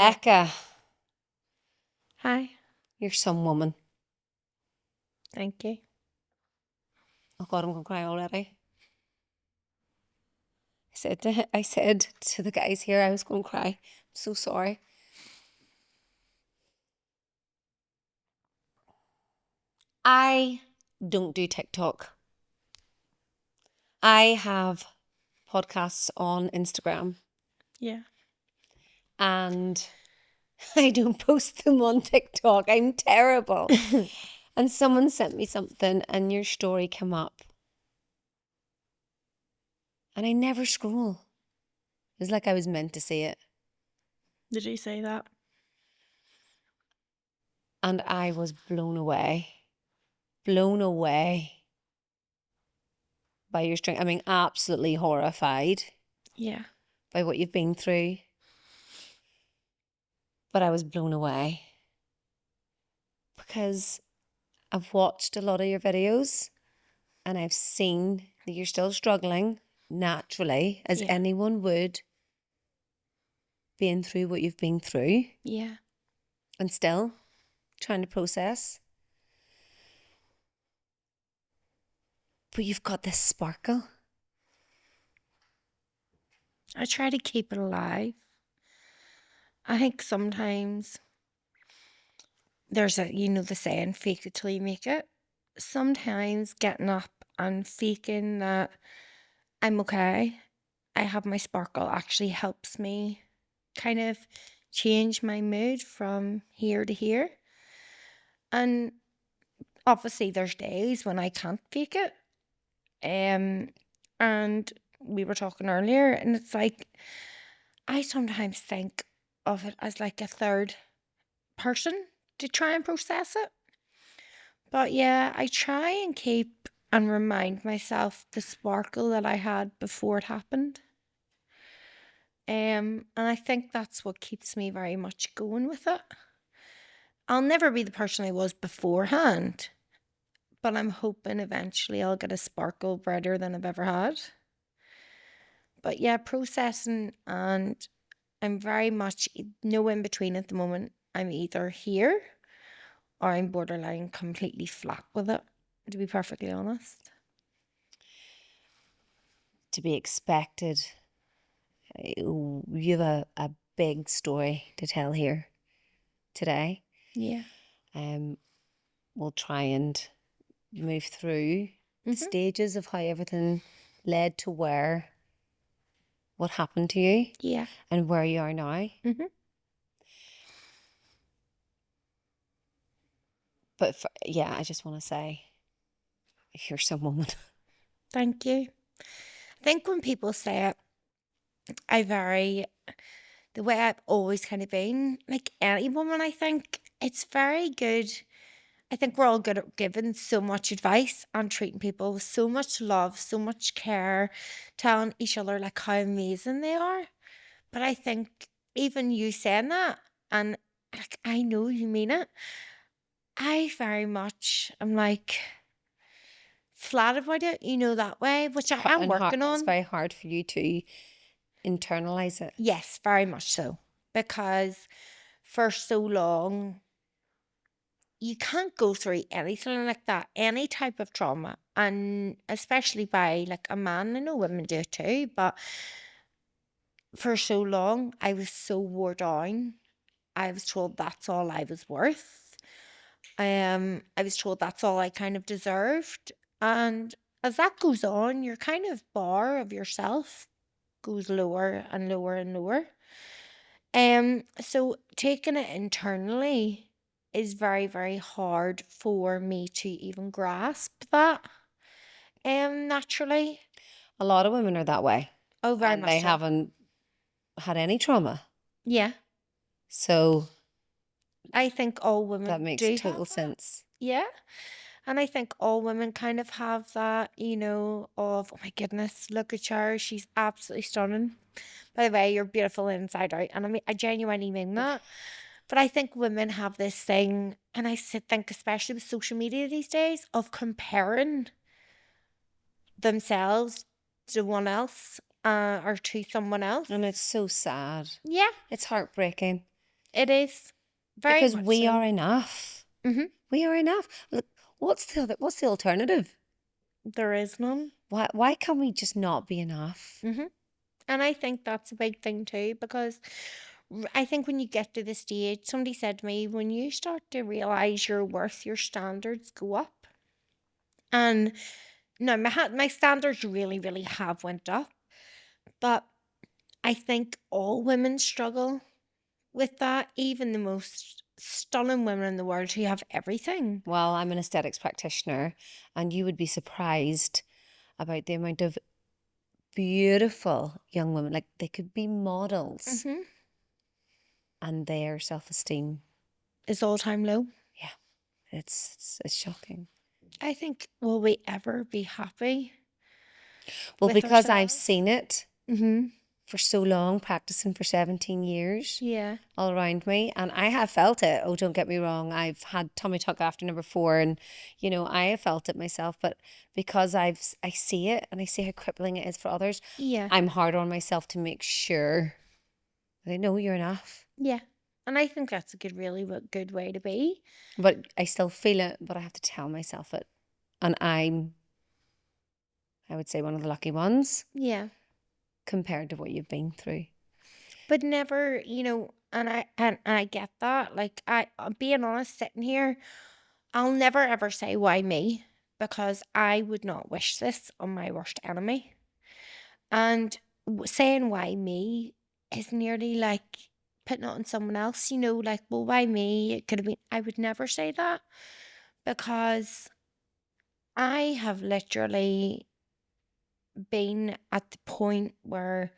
Eka, Hi. you're some woman. Thank you. Oh God, I'm gonna cry already. I said to the guys here I was gonna cry. I'm so sorry. I don't do TikTok. I have podcasts on Instagram Yeah. and I don't post them on TikTok. I'm terrible. And someone sent me something and your story came up. And I never scroll. It was like I was meant to see it. Did you say that? And I was blown away. Blown away by your strength. I mean, absolutely horrified Yeah. by what you've been through. But I was blown away because I've watched a lot of your videos and I've seen that you're still struggling naturally, as Yeah. anyone would, being through what you've been through Yeah. and still trying to process. But you've got this sparkle. I try to keep it alive. I think sometimes there's the saying, fake it till you make it. Sometimes getting up and faking that I'm okay, I have my sparkle, actually helps me kind of change my mood from here to here. And obviously there's days when I can't fake it. And we were talking earlier, and it's like I sometimes think of it as like a third person to try and process it. But yeah, I try and keep and remind myself the sparkle that I had before it happened. And I think that's what keeps me very much going with it. I'll never be the person I was beforehand, but I'm hoping eventually I'll get a sparkle brighter than I've ever had. But yeah, processing, and I'm very much no in between at the moment. I'm either here or I'm borderline completely flat with it, to be perfectly honest. To be expected. You have a big story to tell here today. Yeah. We'll try and move through the stages of how everything led to what happened to you Yeah. and where you are now. But I just want to say, you're some woman. Thank you. I think when people say it, the way I've always kind of been, like any woman, I think it's very good. I think we're all good at giving so much advice and treating people with so much love, so much care, telling each other like how amazing they are. But I think even you saying that, and like I know you mean it, I very much am like flat about it, that way, which I am working It's on. very hard for you to internalize it. Yes, very much so. Because for so long, you can't go through anything like that, any type of trauma, and especially by like a man. I know women do it too, but for so long, I was so wore down. I was told that's all I was worth. I was told that's all I kind of deserved. And as that goes on, your kind of bar of yourself goes lower and lower and lower. So taking it internally is very, very hard for me to even grasp that. Naturally. A lot of women are that way. Oh, very and much they so. haven't had any trauma. Yeah. So I think all women that makes do total have that. sense. Yeah. And I think all women kind of have that, of, oh my goodness, look at her. She's absolutely stunning. By the way, you're beautiful inside out. And I mean, I genuinely mean that. But I think women have this thing, and think, especially with social media these days, of comparing themselves to one else or to someone else. And it's so sad. Yeah. It's heartbreaking. It is. Very because much we so. are enough. Mm-hmm. We are enough. Look, what's the alternative? There is none. Why can we just not be enough? Mm-hmm. And I think that's a big thing too, because I think when you get to the stage, somebody said to me, when you start to realize your worth, your standards go up. And no, my standards really, really have went up. But I think all women struggle with that, even the most stunning women in the world who have everything. Well, I'm an aesthetics practitioner, and you would be surprised about the amount of beautiful young women, like they could be models, Mm-hmm. and their self-esteem, Is all time low. yeah, it's shocking. I think, will we ever be happy Well, with because I've ourselves? seen it Mm-hmm. for so long, practicing for 17 years Yeah. all around me, and I have felt it. Oh, don't get me wrong, I've had tummy tuck after number 4, and I have felt it myself, but because I see it and I see how crippling it is for others, Yeah. I'm hard on myself to make sure that I know you're enough. Yeah. And I think that's a really good way to be. But I still feel it, but I have to tell myself it. And I would say, one of the lucky ones Yeah. compared to what you've been through. But never, and I get that. Like, I'm being honest, sitting here, I'll never ever say why me, because I would not wish this on my worst enemy. And saying why me is nearly like putting it on someone else, like, well, why me? It could have been, I would never say that, because I have literally been at the point where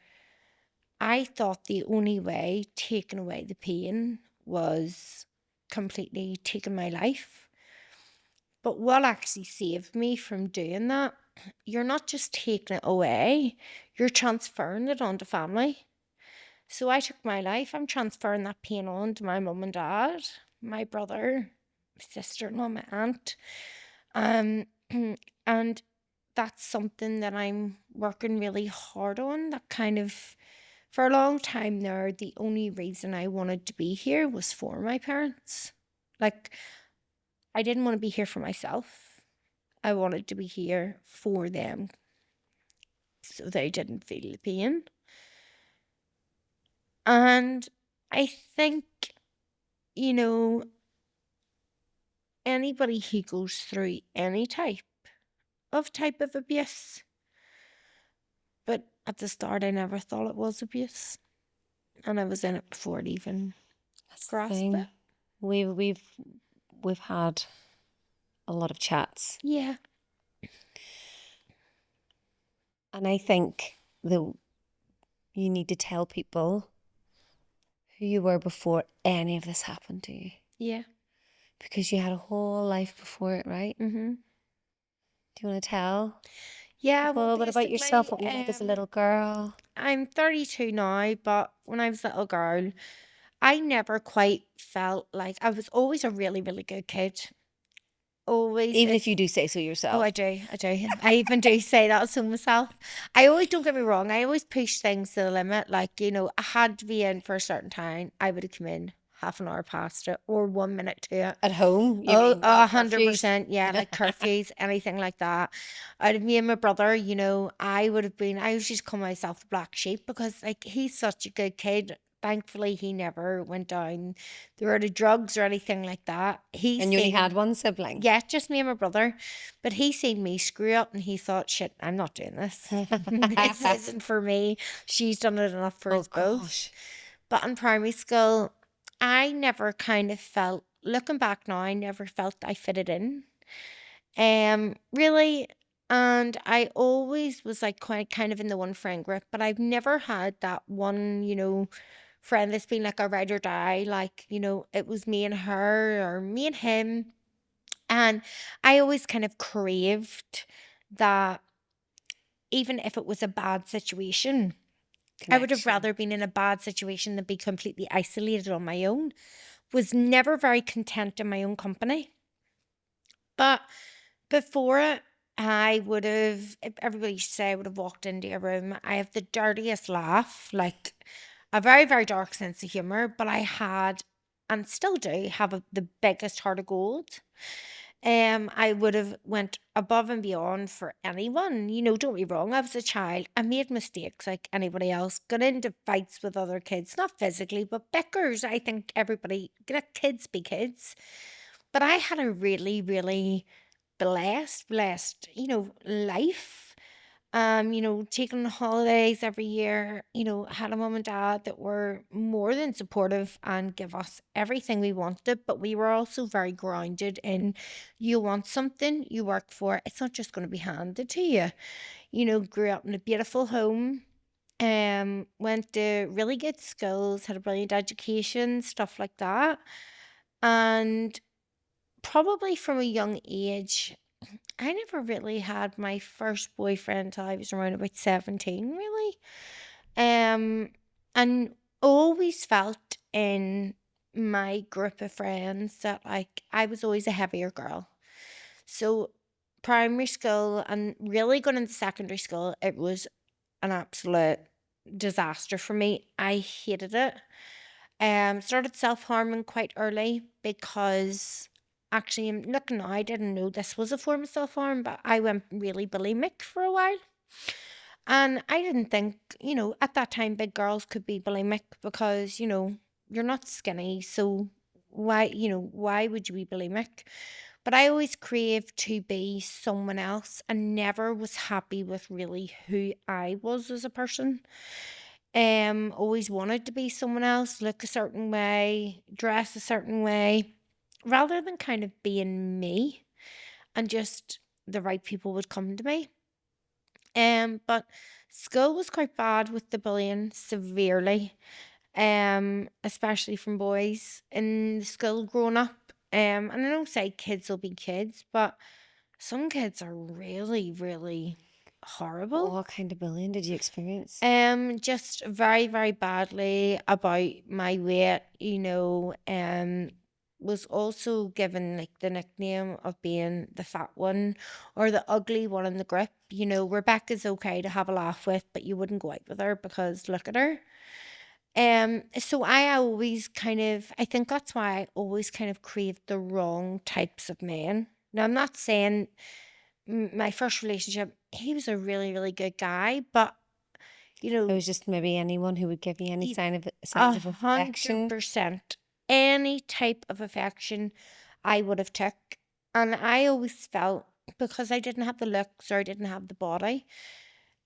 I thought the only way taking away the pain was completely taking my life. But what actually saved me from doing that, you're not just taking it away, you're transferring it onto family. So I took my life, I'm transferring that pain on to my mum and dad, my brother, my sister-in-law, my aunt. Um, and that's something that I'm working really hard on. That kind of, for a long time there, the only reason I wanted to be here was for my parents. Like, I didn't want to be here for myself. I wanted to be here for them so they didn't feel the pain. And I think, you know, anybody who goes through any type of abuse, but at the start I never thought it was abuse. And I was in it before it even That's the grasped thing. it. We've had a lot of chats, Yeah. and I think that you need to tell people who you were before any of this happened to you, Yeah. because you had a whole life before it, right? Mm-hmm. Do you want to tell Yeah, people a well, little bit about yourself, basically, what you're like as a little girl? I'm 32 now, but when I was a little girl, I never quite felt like, I was always a really, really good kid. Always, Even if you if do say so Oh, I yourself. do. I do. I even do say that to myself. I always, don't get me wrong, I always push things to the limit. Like, I had to be in for a certain time. I would have come in half an hour past it or 1 minute to it. At home, you Oh, mean? Oh, curfews. 100%. Yeah, like curfews, anything like that. Out of me and my brother, I was just call myself the black sheep, because like he's such a good kid. Thankfully, he never went down the road of drugs or anything like that. He's And you only had seen, one sibling. yeah, just me and my brother. But he seen me screw up and he thought, shit, I'm not doing this. This isn't for me. She's done it enough for Oh us both. gosh. But in primary school, I never kind of felt, looking back now, I never felt I fitted in. Really. And I always was like quite kind of in the one friend group, but I've never had that one, friend that's been like a ride or die. Like, it was me and her or me and him. And I always kind of craved that, even if it was a bad situation, I would have Connection. rather been in a bad situation than be completely isolated on my own. Was never very content in my own company. But before it, I would have, if everybody used to say, I would have walked into a room. I have the dirtiest laugh. Like, a very, very dark sense of humor, but I had, and still do, have the biggest heart of gold. I would have went above and beyond for anyone. Don't be wrong. I was a child. I made mistakes like anybody else. Got into fights with other kids, not physically, but bickers. I think everybody, let kids be kids. But I had a really, really blessed, life. Taking holidays every year, had a mom and dad that were more than supportive and give us everything we wanted, but we were also very grounded in you want something, you work for it. It's not just going to be handed to you. Grew up in a beautiful home, went to really good schools, had a brilliant education, stuff like that. And probably from a young age, I never really had my first boyfriend until I was around about 17, really. Um, and always felt in my group of friends that like I was always a heavier girl. So primary school and really going into secondary school, it was an absolute disaster for me. I hated it. Started self-harming quite early because actually I'm looking now, I didn't know this was a form of self-harm, but I went really bulimic for a while. And I didn't think, at that time big girls could be bulimic because, you're not skinny, so why would you be bulimic? But I always craved to be someone else and never was happy with really who I was as a person. Always wanted to be someone else, look a certain way, dress a certain way, rather than kind of being me and just the right people would come to me. But school was quite bad with the bullying severely, especially from boys in the school growing up. And I don't say kids will be kids, but some kids are really, really horrible. What kind of bullying did you experience? Just very, very badly about my weight, was also given like the nickname of being the fat one or the ugly one in the group. Rebecca's okay to have a laugh with, but you wouldn't go out with her because look at her. So I think that's why I always kind of craved the wrong types of men. Now, I'm not saying my first relationship, he was a really, really good guy, but you It know, was just maybe anyone who would give you any e- signs a of affection. 100% any type of affection I would have took. And I always felt because I didn't have the looks or I didn't have the body.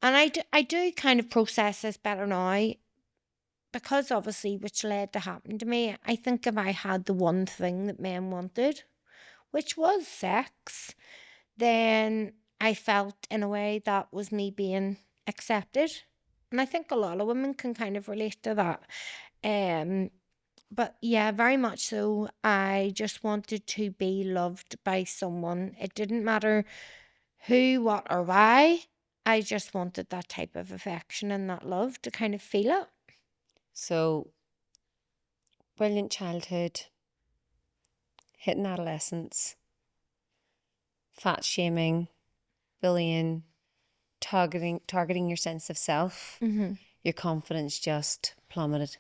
And I do kind of process this better now because obviously which led to happen to me. I think if I had the one thing that men wanted, which was sex, then I felt in a way that was me being accepted. And I think a lot of women can kind of relate to that. Um, but yeah, very much so. I just wanted to be loved by someone. It didn't matter who, what, or why. I just wanted that type of affection and that love to kind of feel it. So, brilliant childhood, hitting adolescence, fat shaming, bullying, targeting your sense of self. Mm-hmm. Your confidence just plummeted.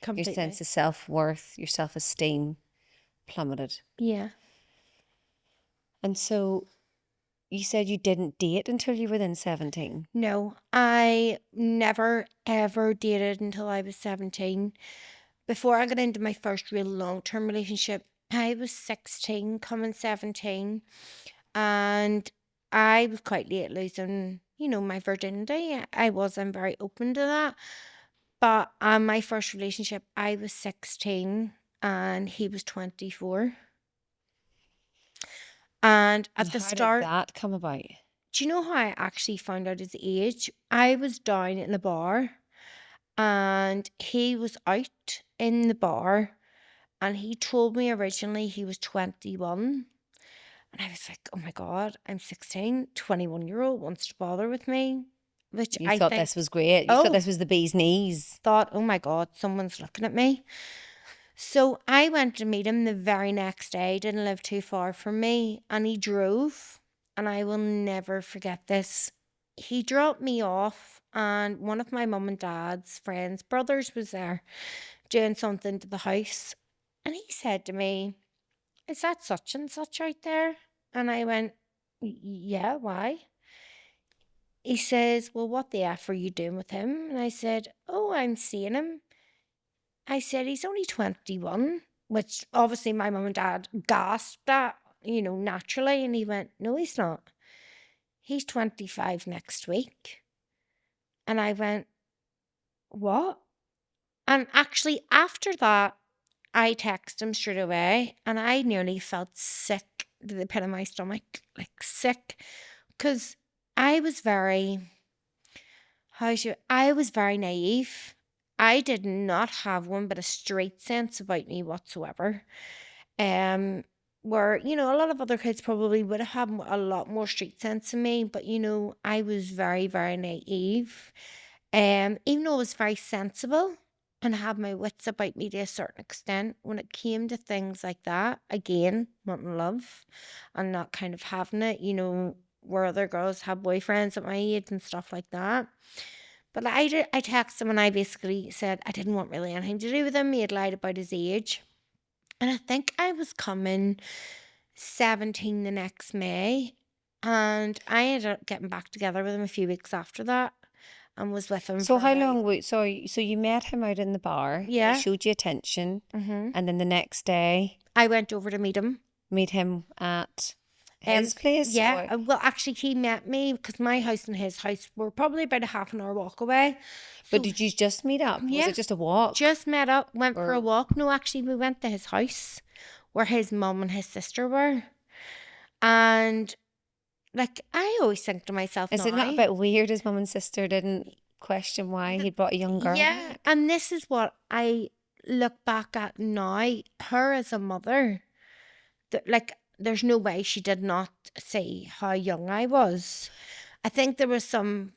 Your sense Completely. of self-worth, your self-esteem plummeted. Yeah. And so you said you didn't date until you were then 17. No, I never ever dated until I was 17. Before I got into my first real long term relationship, I was 16, coming 17, and I was quite late losing, my virginity. I'm very open to that. But on my first relationship, I was 16 and he was 24. And And at the how did start, that come about? do you know how I actually found out his age? I was down in a bar and he was out in the bar and he told me originally he was 21. And I was like, oh my God, I'm 16, 21-year-old wants to bother with me, which You I thought think, this was great. You thought oh, this was the bee's knees. thought, oh my God, someone's looking at me. So I went to meet him the very next day, didn't live too far from me, and he drove. And I will never forget this. He dropped me off and one of my mum and dad's friends' brothers was there doing something to the house. And he said to me, "Is that such and such out there?" And I went, "Yeah, why?" He says, "Well, what the F are you doing with him?" And I said, "Oh, I'm seeing him." I said, "He's only 21," which obviously my mum and dad gasped at, naturally. And he went, "No, he's not. He's 25 next week." And I went, "What?" And actually, after that, I texted him straight away and I nearly felt sick to the pit of my stomach, like sick, because I was very, I was very naive. I did not have one bit of street sense about me whatsoever. Um, where, a lot of other kids probably would have had a lot more street sense than me, but I was very, very naive. Even though I was very sensible and had my wits about me to a certain extent, when it came to things like that, again, wanting love and not kind of having it, where other girls have boyfriends at my age and stuff like that. But I texted him and I basically said I didn't want really anything to do with him. He had lied about his age. And I think I was coming 17 the next May. And I ended up getting back together with him a few weeks after that and was with him So for how about, long wait, so you met him out in the bar, he yeah. showed you attention, hmm and then the next day I went over to meet him. meet him at Um, his place, yeah, or well, actually, he met me because my house and his house were probably about a half an hour walk away. but So, did you just meet up? Was yeah, it just a walk? just met up, went for a Or walk. No, actually, we went to his house where his mum and his sister were. And, like, I always think to myself is it now, not a bit weird his mum and sister didn't question why th- he brought a young girl yeah, back? and this is what I look back at now. Her as a mother, like, there's no way she did not see how young I was. I think there was some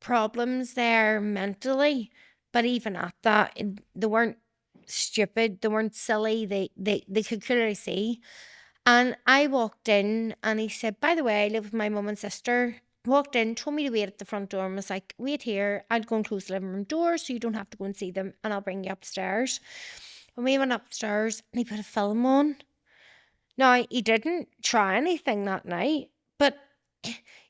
problems there mentally, but even at that, they weren't stupid, they weren't silly, they could clearly see. And I walked in and he said, "By the way, I live with my mum and sister." Walked in, told me to wait at the front door and was like, "Wait here, I'll go and close the living room door so you don't have to go and see them and I'll bring you upstairs." When we went upstairs and he put a film on. Now, he didn't try anything that night, but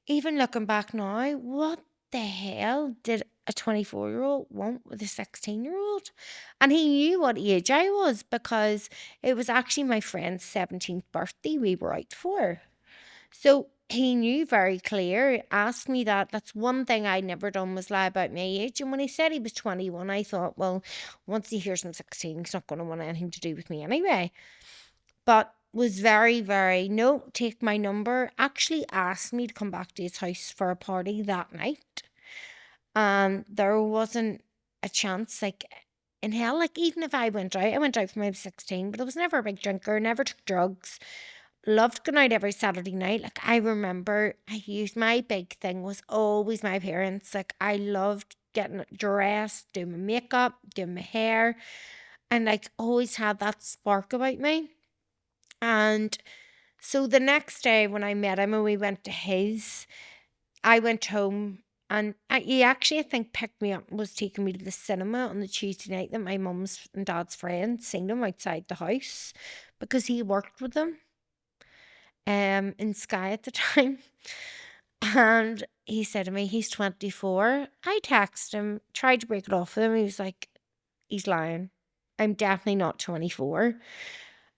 even looking back now, what the hell did a 24-year-old want with a 16-year-old? And he knew what age I was because it was actually my friend's 17th birthday we were out for. So he knew very clear, asked me that. That's one thing I'd never done was lie about my age. And when he said he was 21, I thought, well, once he hears I'm 16, he's not going to want anything to do with me anyway. But was very, very, "No, take my number." Actually asked me to come back to his house for a party that night. And there wasn't a chance, like, in hell. Like, even if I went out when I was 16, but I was never a big drinker, never took drugs, loved going out every Saturday night. Like, I remember my big thing was always my parents. Like, I loved getting dressed, doing my makeup, doing my hair, and like always had that spark about me. And so the next day when I met him and we went to his, I went home and he actually, I think, picked me up and was taking me to the cinema on the Tuesday night that my mum's and dad's friend seen him outside the house because he worked with them in Sky at the time. And he said to me, he's 24. I texted him, tried to break it off with him. He was like, he's lying. I'm definitely not 24.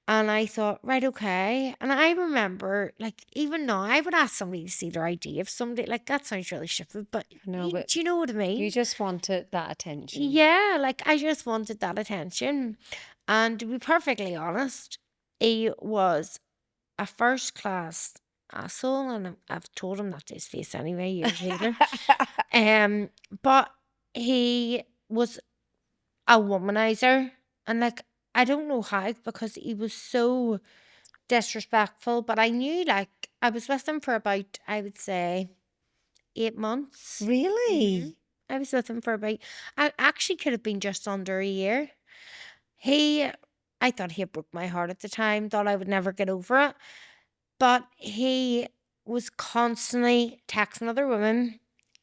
And I thought, right, okay. And I remember, like, even now, I would ask somebody to see their ID if somebody, like, that sounds really stupid, but No, but do you know what I you mean? just wanted that attention. Yeah, like, I just wanted that attention. And to be perfectly honest, he was a first class asshole. And I've told him that to his face anyway, years later. Um, but he was a womanizer. And, like, I don't know how because he was so disrespectful, but I knew, like, I was with him for about, I would say, 8 months. Really? I was with him for about, I actually could have been just under a year. He, I thought he had broke my heart at the time, thought I would never get over it, but he was constantly texting other women,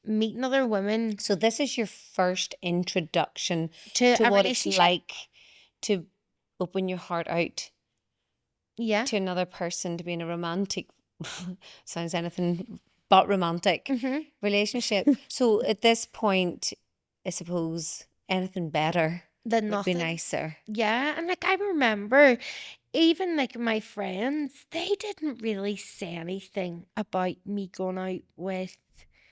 meeting other women So this is your first introduction to to a what it's relationship. like to open your heart out Yeah. to another person, to be in a romantic, sounds anything but romantic Mm-hmm. relationship. So at this point, I suppose anything better Than would be nothing. nicer. Yeah, and like I remember even like my friends, they didn't really say anything about me going out with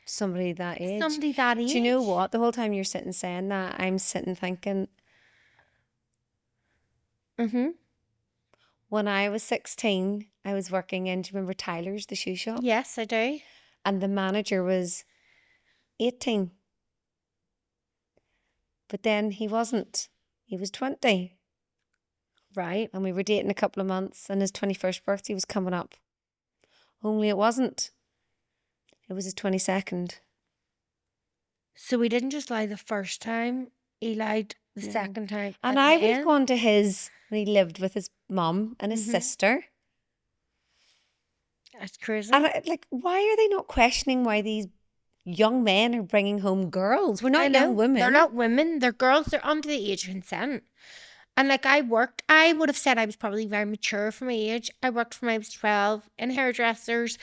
Somebody that age. somebody that Do you know age. what? The whole time you're sitting saying that, I'm sitting thinking, Mm-hmm. when I was 16, I was working in, do you remember Tyler's, the shoe shop? Yes, I do. And the manager was 18, but then he wasn't. He was 20. Right. And we were dating a couple of months, and his 21st birthday was coming up. Only it wasn't. It was his 22nd. So he didn't just lie the first time, he lied the No. second time And I would have again. gone to his, when he lived with his mum and his Mm-hmm. sister. That's crazy. And like, why are they not questioning why these young men are bringing home girls? We're I not young know. They're women. not women, they're girls, they're under the age of consent. And like I would have said I was probably very mature for my age. I worked from I was 12 in hairdressers,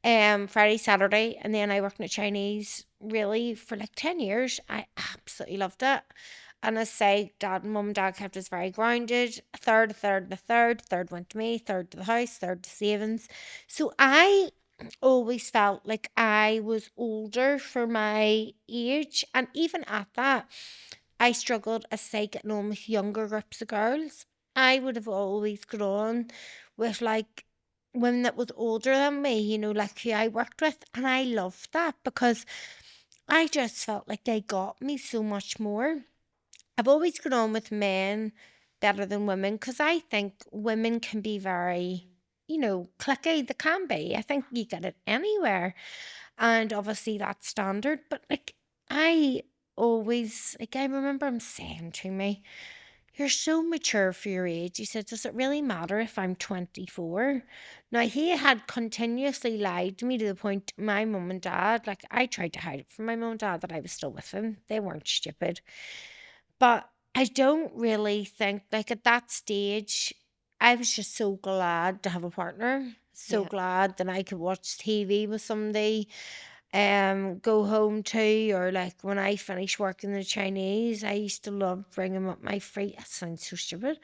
Friday, Saturday, and then I worked in a Chinese really for like 10 years. I absolutely loved it. And I say, dad and mum and dad kept us very grounded. A third went to me, third to the house, third to savings. So I always felt like I was older for my age. And even at that, I struggled, as say, getting on with younger groups of girls. I would have always gone on with like women that was older than me, like who I worked with. And I loved that because I just felt like they got me so much more. I've always gone on with men better than women because I think women can be very, clicky. They can be. I think you get it anywhere. And obviously that's standard. But like, I always, like, I remember him saying to me, you're so mature for your age. He said, does it really matter if I'm 24? Now, he had continuously lied to me to the point my mum and dad, like, I tried to hide it from my mum and dad that I was still with him. They weren't stupid. But I don't really think, like, at that stage, I was just so glad to have a partner. So Yeah. glad that I could watch TV with somebody, go home to, or like when I finished working the Chinese, I used to love bringing up my free, that sounds so stupid,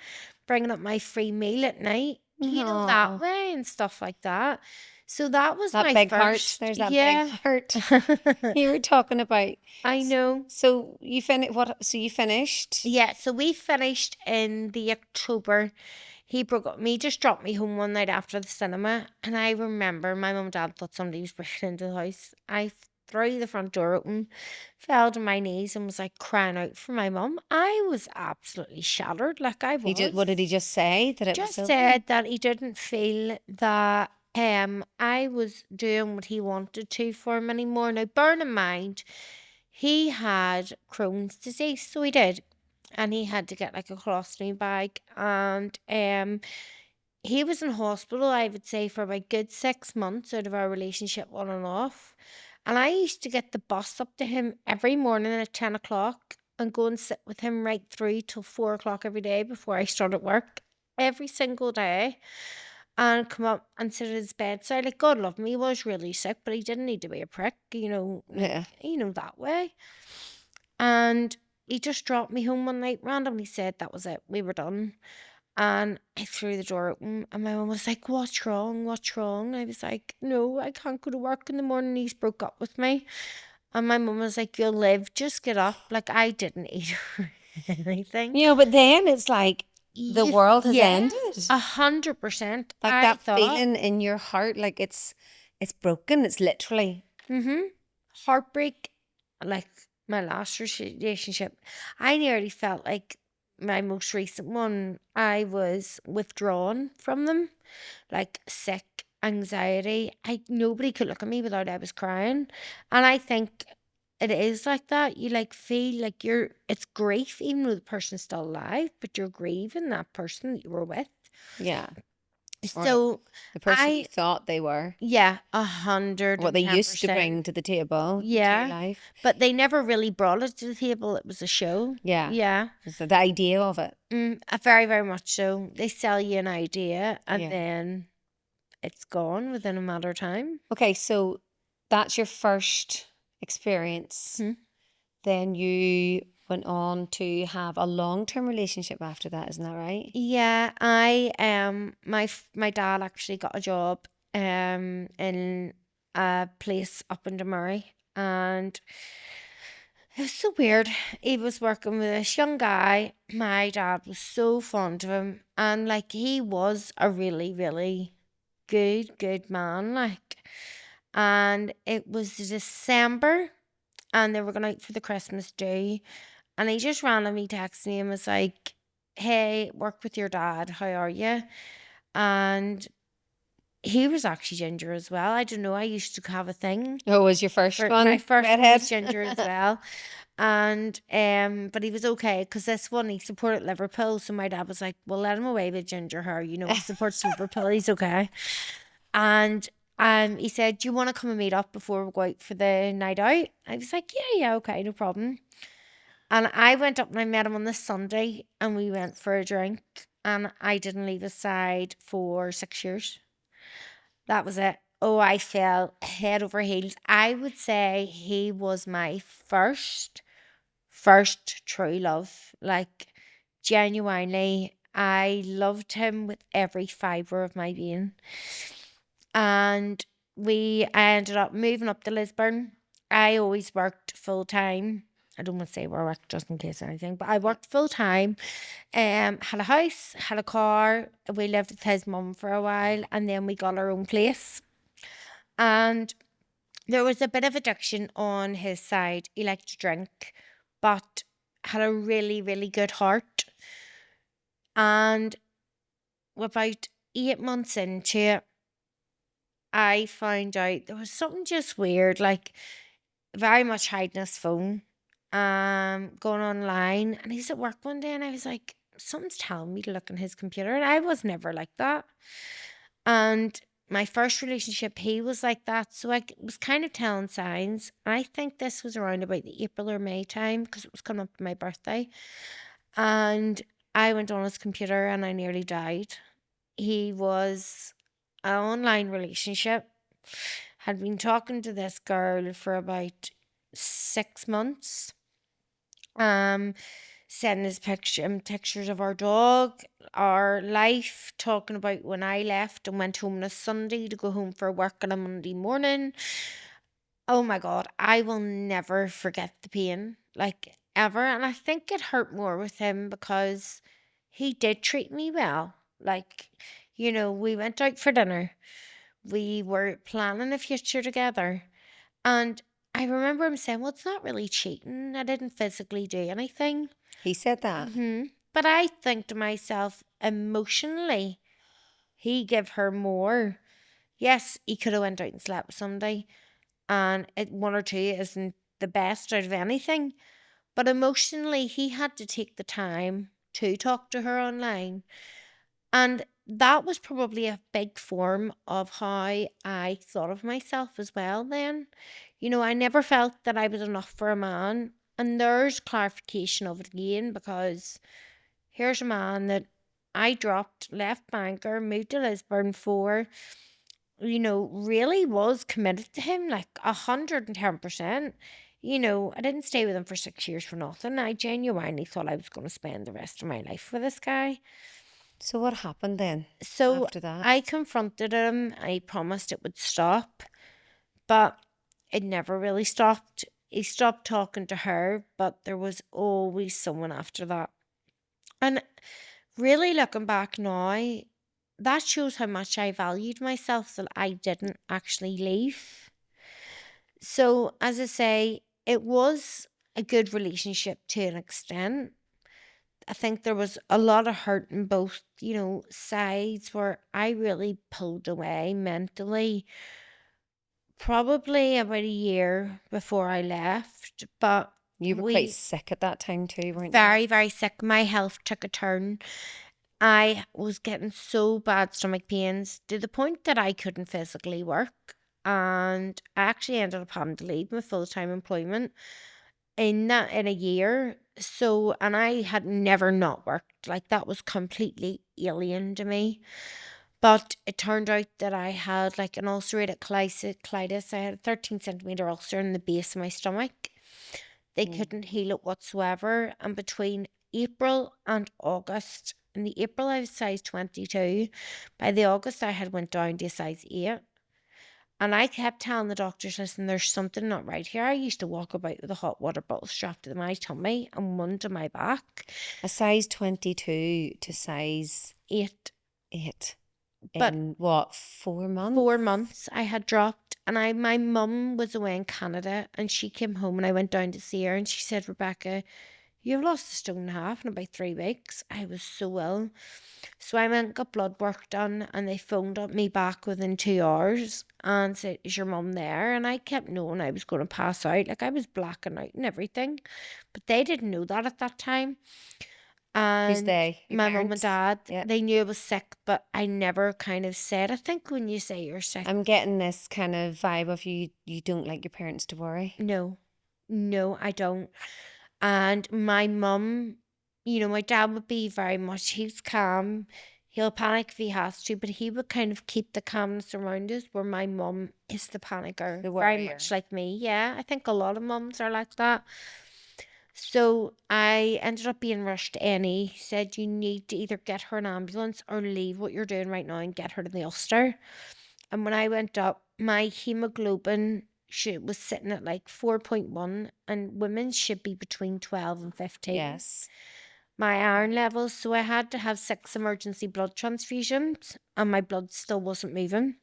bringing up my free meal at night, that Oh, way and stuff like that. So that was that my big heart. first, There's that big yeah. heart you were talking about. I know. So you finished what? So you finished? Yeah, so we finished in the October. He broke up with me, just dropped me home one night after the cinema. And I remember my mum and dad thought somebody was breaking into the house. I threw the front door open, fell to my knees, and was like crying out for my mum. I was absolutely shattered, like I He just, what did was. he just say? That it was Just over? said that he didn't feel that I was doing what he wanted to for him anymore. Now, bear in mind, he had Crohn's disease, so he did, and he had to get like a colostomy bag, and he was in hospital, I would say, for about good 6 months out of our relationship on and off. And I used to get the bus up to him every morning at 10 o'clock and go and sit with him right through till 4 o'clock every day before I started work. Every single day. And come up and sit at his bedside. Like, God love me, he was really sick, but he didn't need to be a prick, Yeah. that way. And he just dropped me home one night, randomly said that was it, we were done. And I threw the door open, and my mum was like, what's wrong? What's wrong? I was like, no, I can't go to work in the morning. He's broke up with me. And my mum was like, you'll live, just get up. Like, I didn't eat or anything. But then it's like the world has Yeah, ended. 100%. Like I that thought, feeling in your heart, like it's broken. It's literally. heartbreak, like my last relationship, I nearly felt like my most recent one, I was withdrawn from them, like sick, anxiety. Nobody could look at me without I was crying. And I think it is like that. You like feel like it's grief, even though the person's still alive, but you're grieving that person that you were with. Yeah. or So the person you I, thought they were, yeah, a hundred what and they ten used to bring percent. to the table into your Yeah. life. But they never really brought it to the table. It was a show. Yeah. Yeah. So the idea of it. Very, very much so. They sell you an idea and Yeah. then it's gone within a matter of time. Okay, so that's your first experience. Hmm. Then you went on to have a long-term relationship after that, isn't that right? Yeah, I my dad actually got a job in a place up in Murray, and it was so weird. He was working with this young guy. My dad was so fond of him, and like he was a really, really good man. Like, and it was December, and they were going out for the Christmas do, and he just randomly texted me and was like, "Hey, work with your dad. How are you?" And he was actually ginger as well. I don't know. I used to have a thing Oh, was your first for my one first one was redhead? ginger as well. And but he was okay because this one he supported Liverpool. So my dad was like, "Well, let him away with ginger hair. You know, he supports Liverpool. He's okay." And he said, "Do you want to come and meet up before we go out for the night out?" I was like, "Yeah, yeah, okay, no problem." And I went up and I met him on the Sunday, and we went for a drink. And I didn't leave his side for 6 years. That was it. Oh, I fell head over heels. I would say he was my first true love. Like, genuinely, I loved him with every fiber of my being. And I ended up moving up to Lisburn. I always worked full time. I don't want to say where I worked just in case anything, but I worked full time. Had a house, had a car. We lived with his mum for a while, and then we got our own place. And there was a bit of addiction on his side. He liked to drink, but had a really, really good heart. And about 8 months into it, I found out there was something just weird, like very much hiding his phone, going online. And he's at work one day, and I was like, something's telling me to look on his computer. And I was never like that. And my first relationship, he was like that. So was kind of telling signs. And I think this was around about the April or May time because it was coming up to my birthday. And I went on his computer and I nearly died. He was an online relationship, had been talking to this girl for about 6 months. Um, Sending his pictures of our dog, our life, talking about when I left and went home on a Sunday to go home for work on a Monday morning. Oh my God, I will never forget the pain, like ever. And I think it hurt more with him because he did treat me well. Like, we went out for dinner, we were planning a future together. And I remember him saying, "Well, it's not really cheating. I didn't physically do anything." He said that. But I think to myself, emotionally, he gave her more. Yes, he could have went out and slept with somebody, and one or two isn't the best out of anything. But emotionally, he had to take the time to talk to her online. And that was probably a big form of how I thought of myself as well then. I never felt that I was enough for a man. And there's clarification of it again because here's a man that I dropped, left Bangor, moved to Lisburn for, really was committed to him like 110%. I didn't stay with him for 6 years for nothing. I genuinely thought I was going to spend the rest of my life with this guy. So what happened then So after that? I confronted him. I promised it would stop, but it never really stopped. He stopped talking to her, but there was always someone after that. And really looking back now, that shows how much I valued myself that I didn't actually leave. So, as I say, it was a good relationship to an extent. I think there was a lot of hurt in both, sides where I really pulled away mentally, probably about a year before I left. But You were quite we sick at that time too, weren't you? very, very sick. My health took a turn. I was getting so bad stomach pains to the point that I couldn't physically work. And I actually ended up having to leave my full time employment in a year. So, and I had never not worked. Like, that was completely alien to me. But it turned out that I had like an ulcerated colitis. I had a 13 centimeter ulcer in the base of my stomach. They Mm. couldn't heal it whatsoever. And between April and August, in the April I was size 22. By the August I had went down to a size 8. And I kept telling the doctors, listen, there's something not right here. I used to walk about with a hot water bottle strapped to my tummy and one to my back. A size 22 to size 8. 8 But in what, 4 months? 4 months I had dropped, and my mum was away in Canada, and she came home, and I went down to see her, and she said, Rebecca, you've lost a stone and a half in about 3 weeks. I was so ill. So I went and got blood work done, and they phoned up me back within 2 hours and said, is your mum there? And I kept knowing I was going to pass out. Like, I was blacking out and everything. But they didn't know that at that time. Who's And they? Your my mum and parents? dad, Yeah. they knew I was sick, but I never kind of said, I think when you say you're sick, I'm getting this kind of vibe of you don't like your parents to worry. no, no, I don't. And my mum, my dad would be very much, he's calm. He'll panic if he has to, but he would kind of keep the calmness around us, where my mum is the panicker, The very much worrier. like me. Yeah, I think a lot of mums are like that. So I ended up being rushed to A&E. He said, you need to either get her an ambulance or leave what you're doing right now and get her to the Ulster. And when I went up, my hemoglobin was sitting at like 4.1, and women should be between 12 and 15. Yes. My iron levels, so I had to have 6 emergency blood transfusions, and my blood still wasn't moving,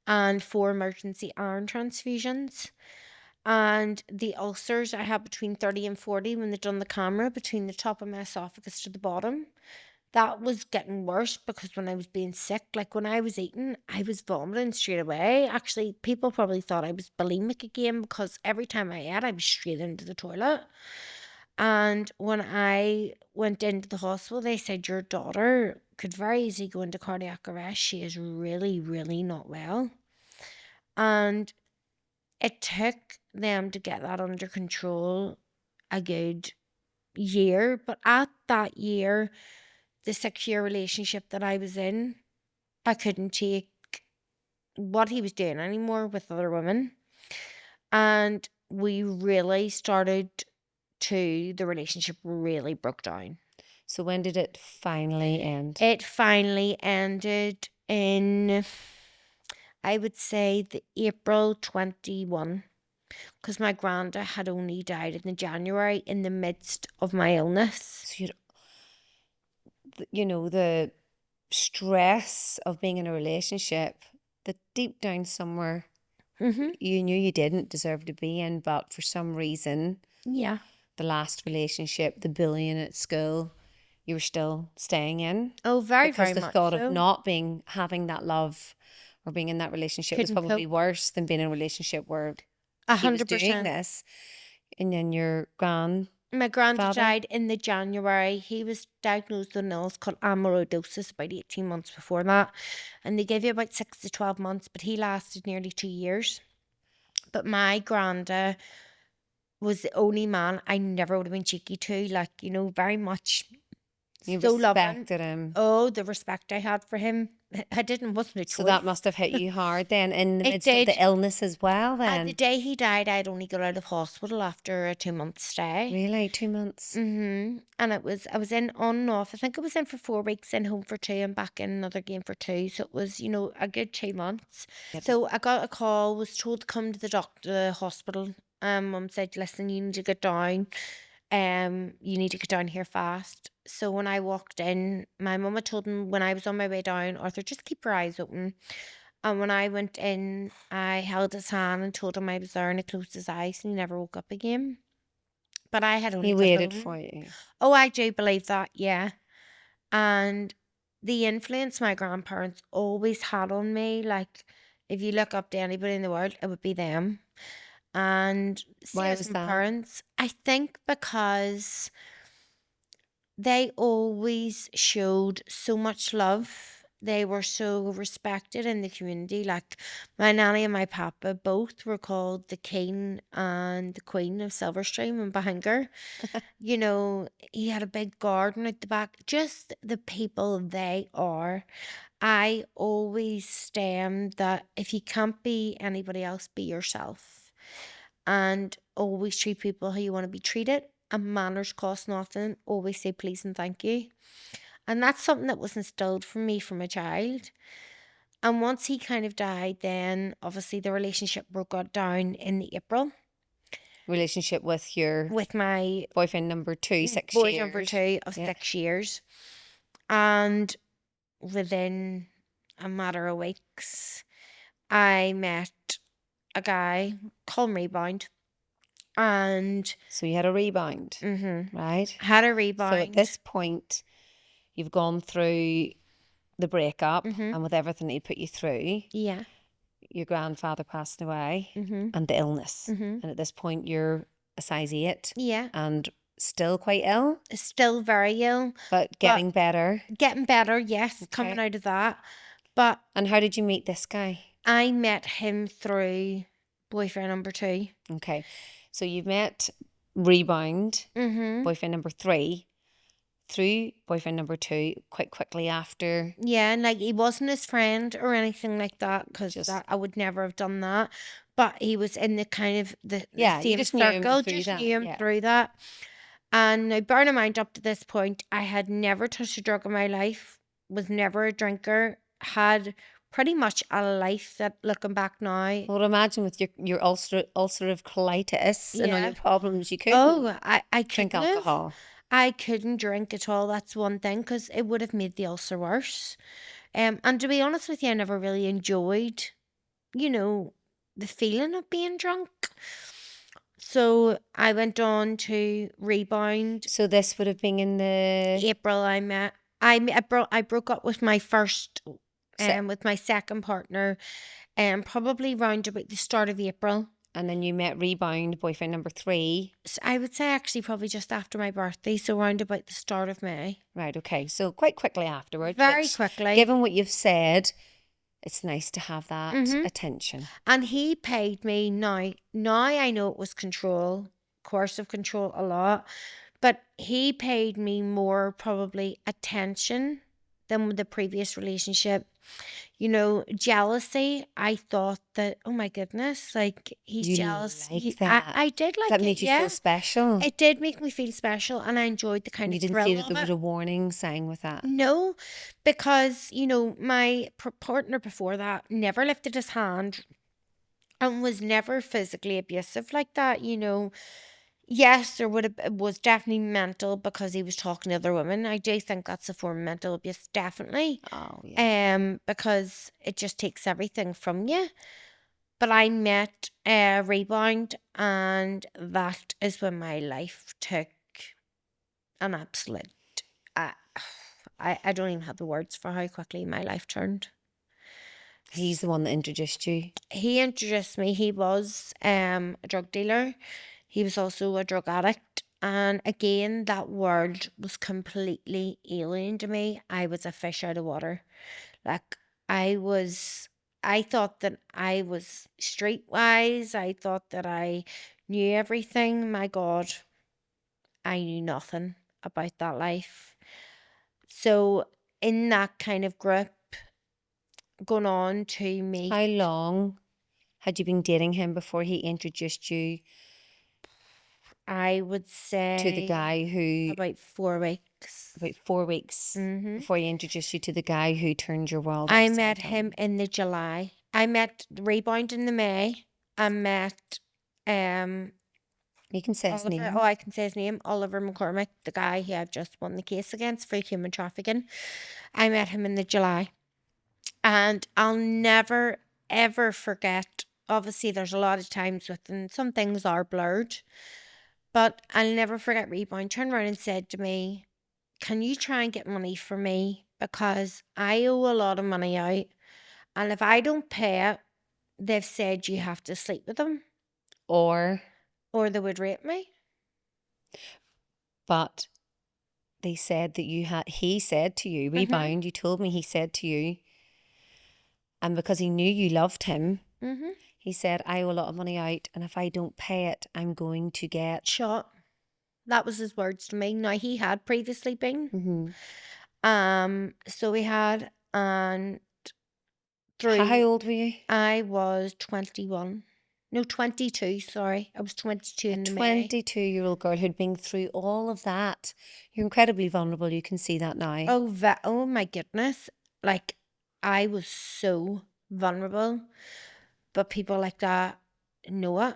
and 4 emergency iron transfusions. And the ulcers I had between 30 and 40 when they done the camera between the top of my esophagus to the bottom. That was getting worse because when I was being sick, like when I was eating, I was vomiting straight away. Actually, people probably thought I was bulimic again because every time I ate, I was straight into the toilet. And when I went into the hospital, they said, your daughter could very easily go into cardiac arrest. She is really, really not well. And it took them to get that under control a good year. But at that year, the 6 year relationship that I was in, I couldn't take what he was doing anymore with other women. And we really started the relationship really broke down. So when did it finally end? It finally ended in, I would say, the April 21, because my granda had only died in the January in the midst of my illness. So the stress of being in a relationship that deep down somewhere Mm-hmm. you knew you didn't deserve to be in, but for some reason, Yeah. the last relationship, the bullying at school, you were still staying in Oh, very, because very the much thought of so. not having that love or being in that relationship was Couldn't probably cope. worse than being in a relationship where A he was hundred doing percent. this. And then your grandfather, My granda died in the January. He was diagnosed with an illness called amyloidosis about 18 months before that. And they give you about 6 to 12 months, but he lasted nearly 2 years. But my granda was the only man I never would have been cheeky to. Like, very much you so loving. respected him. Oh, the respect I had for him. Wasn't a So that choice. must have hit you hard then in the It midst of did. the illness as well The then. day he died, I'd only got out of hospital after a 2 month stay. Really? 2 months? And I was in on and off. I think I was in for 4 weeks, in home for two, and back in another game for two. So it was, a good 2 months. So I got a call, was told to come to the hospital. Mum said, listen, you need to get down. You need to get down here fast. So when I walked in, my mum had told him when I was on my way down, Arthur, just keep your eyes open. And when I went in, I held his hand and told him I was there, and he closed his eyes and he never woke up again. But I had He only the waited for loan. you. Oh, I do believe that, yeah. And the influence my grandparents always had on me, like, if you look up to anybody in the world, it would be them. And see, Why as was my that? parents, I think because they always showed so much love. They were so respected in the community. Like my nanny and my papa both were called the king and the queen of Silverstream and Bahangor. You know, he had a big garden at the back. Just the people they are. I always stem that if you can't be anybody else, be yourself. And always treat people how you want to be treated. And manners cost nothing. Always say please and thank you. And that's something that was instilled from me from a child. And once he kind of died, then obviously the relationship broke down in the April Relationship with your with my boyfriend number two, 6 boy number years. 2 of Yeah. 6 years. And within a matter of weeks, I met a guy called Rebound. And So you had a rebound, mm-hmm, right? had a So at rebound. this point, you've gone through the breakup, Mm-hmm. and with everything he put you through, Yeah. your grandfather passed away, Mm-hmm. and the illness. Mm-hmm. And at this point, you're a size 8 Yeah. and still quite ill, Still very ill, but but getting better. getting better, yes, coming Okay. out of that. But And how did you meet this guy? I met him through boyfriend number 2. Okay. So you've met Rebound, Mm-hmm. boyfriend number 3, through boyfriend number 2, quite quickly after. Yeah, and like he wasn't his friend or anything like that, because Just, that I would never have done that. But he was in the kind of the yeah, you same just knew him circle, through just that. knew him Yeah. through that. And now, bearing in mind, up to this point, I had never touched a drug in my life, was never a drinker, had pretty much a life that, looking back now, Well, imagine with your ulcerative colitis and all your yeah. problems, you couldn't Oh, I drink couldn't have. alcohol. I couldn't drink at all. That's one thing, because it would have made the ulcer worse. And to be honest with you, I never really enjoyed, you know, the feeling of being drunk. So I went on to Rebound. So this would have been in the April, I broke up with my first, with my second partner, probably round about the start of April. and then you met Rebound, boyfriend number 3. So I would say actually probably just after my birthday, so round about the start of May. Right, okay. So quite quickly afterwards, Very which, quickly. given what you've said, it's nice to have that Mm-hmm. attention. And he paid me now. Now I know it was control, coercive control a lot, but he paid me more probably attention than with the previous relationship. You know, jealousy. I thought that, oh my goodness, like he's You jealous. like I, that. I did like That it, made you feel yeah. special. It did make me feel special, and I enjoyed the kind And you of didn't see thrill that of there was it. a warning sign with that. No, because, you know, my partner before that never lifted his hand and was never physically abusive like that, you know. Yes, there would have it was definitely mental because he was talking to other women. I do think that's a form of mental abuse, definitely. Oh, yeah. Because it just takes everything from you. But I met Rebound, and that is when my life took an absolute. I, I don't even have the words for how quickly my life turned. He's the one that introduced you. He introduced me. He was a drug dealer. He was also a drug addict. And again, that world was completely alien to me. I was a fish out of water. Like, I was, I thought that I was streetwise. I thought that I knew everything. My God, I knew nothing about that life. So, in that kind of group, going on to meet, How long had you been dating him before he introduced you I would to the say guy who, about 4 weeks. about 4 weeks Mm-hmm. before he introduced you to the guy who turned your world I met upside him down? in the July. I met Rebound in the May. I met um You can say his Oliver. name. Oh, I can say his name. Oliver McCormick, the guy who I've just won the case against for human trafficking. I met him in the July, and I'll never ever forget. Obviously, there's a lot of times within some things are blurred, but I'll never forget. Rebound turned around and said to me, can you try and get money for me? Because I owe a lot of money out. And if I don't pay it, they've said you have to sleep with them Or, or they would rape me. but they said that he said to you, Mm-hmm. rebound, you told me he said to you, and because he knew you loved him, Mm-hmm. he said, I owe a lot of money out, and if I don't pay it, I'm going to get. Shot. That was his words to me. Now he had previously been. Mm-hmm. So we had, and How through, old were you? I was 21. No, 22, sorry. I was 22 A in the May. 22-year-old girl who'd been through all of that. You're incredibly vulnerable. You can see that now. Oh my goodness. Like, I was so vulnerable, but people like that know it.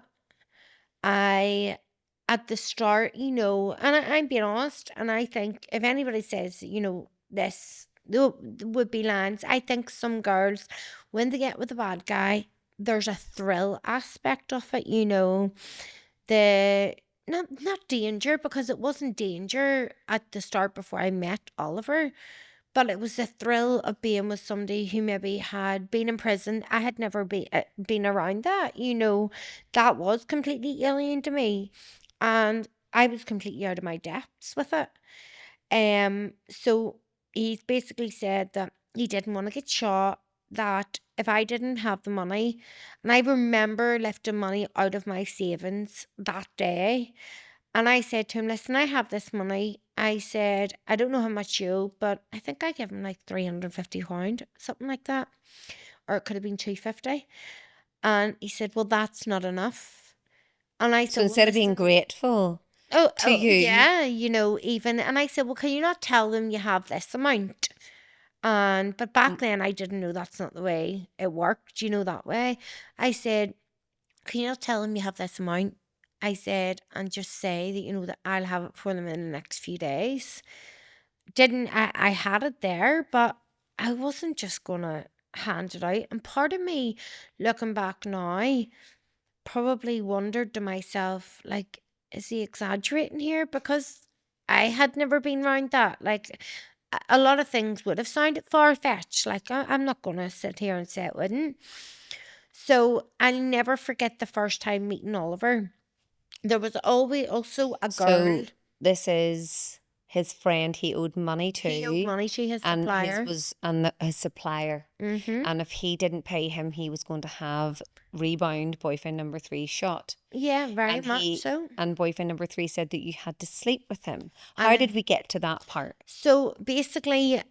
I, at the start, I'm being honest, and I think if anybody says, this, would be lines, I think some girls, when they get with a bad guy, there's a thrill aspect of it, the not danger, because it wasn't danger at the start before I met Oliver, but it was the thrill of being with somebody who maybe had been in prison. I had never been around that, that was completely alien to me. And I was completely out of my depths with it. So he basically said that he didn't want to get shot, that if I didn't have the money, and I remember lifting money out of my savings that day, and I said to him, listen, I have this money. I said, I don't know how much you owe, but I think I gave him like £350, something like that. Or it could have been 250. And he said, well, that's not enough. And I So said, well, instead of being listen, grateful to oh you, yeah, even. And I said, well, can you not tell them you have this amount? But back mm, then I didn't know that's not the way it worked, that way. I said, can you not tell them you have this amount? I said, and just say that, that I'll have it for them in the next few days. I had it there, but I wasn't just gonna hand it out. And part of me, looking back now, probably wondered to myself, like, is he exaggerating here? Because I had never been around that. Like, a lot of things would have sounded far fetched. Like, I'm not gonna sit here and say it wouldn't. So I'll never forget the first time meeting Oliver. There was always also a girl. so this is his friend he owed money He owed to, money to his and supplier. his supplier. Mm-hmm. And if he didn't pay him, he was going to have rebound boyfriend number three shot. Yeah, very And much so. boyfriend number three said that you had to sleep with him. How did And we get to that part? so basically,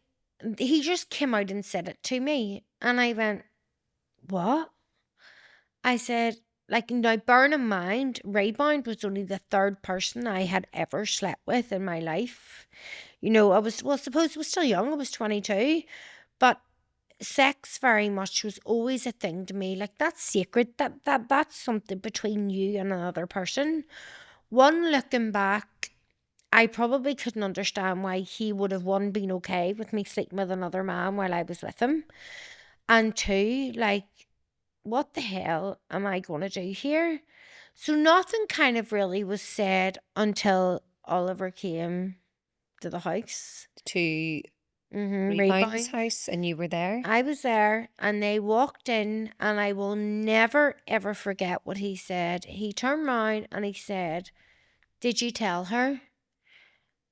he just came out and said it to me. And I went, what? I said, like, now bearing in mind, Raybound was only the third person I had ever slept with in my life. I was, well, suppose I was still young, I was 22, but sex very much was always a thing to me. Like, that's sacred. That's something between you and another person. One, looking back, I probably couldn't understand why he would have, one, been okay with me sleeping with another man while I was with him. And two, like, what the hell am I going to do here? So nothing kind of really was said until Oliver came to the house. To Rebound's Rebound. house, and you were there? I was there and they walked in, and I will never ever forget what he said. He turned around and he said, did you tell her?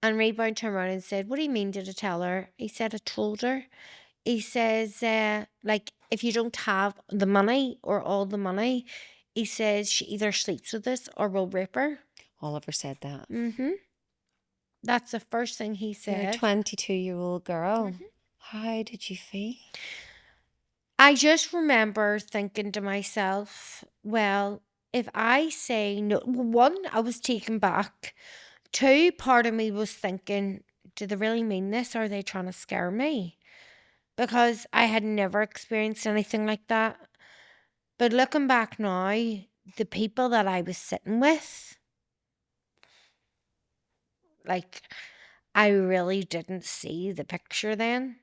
And Rebound turned around and said, what do you mean, did I tell her? He said, I told her. He says, like, if you don't have the money or all the money, he says she either sleeps with us or we'll rape her. Oliver said that. Mm-hmm. That's the first thing he You're a said. 22-year-old girl. Mhm. How did you feel? I just remember thinking to myself, well, if I say no, one, I was taken back. Two, part of me was thinking, do they really mean this? Or are they trying to scare me? Because I had never experienced anything like that. But looking back now, the people that I was sitting with, like, I really didn't see the picture then.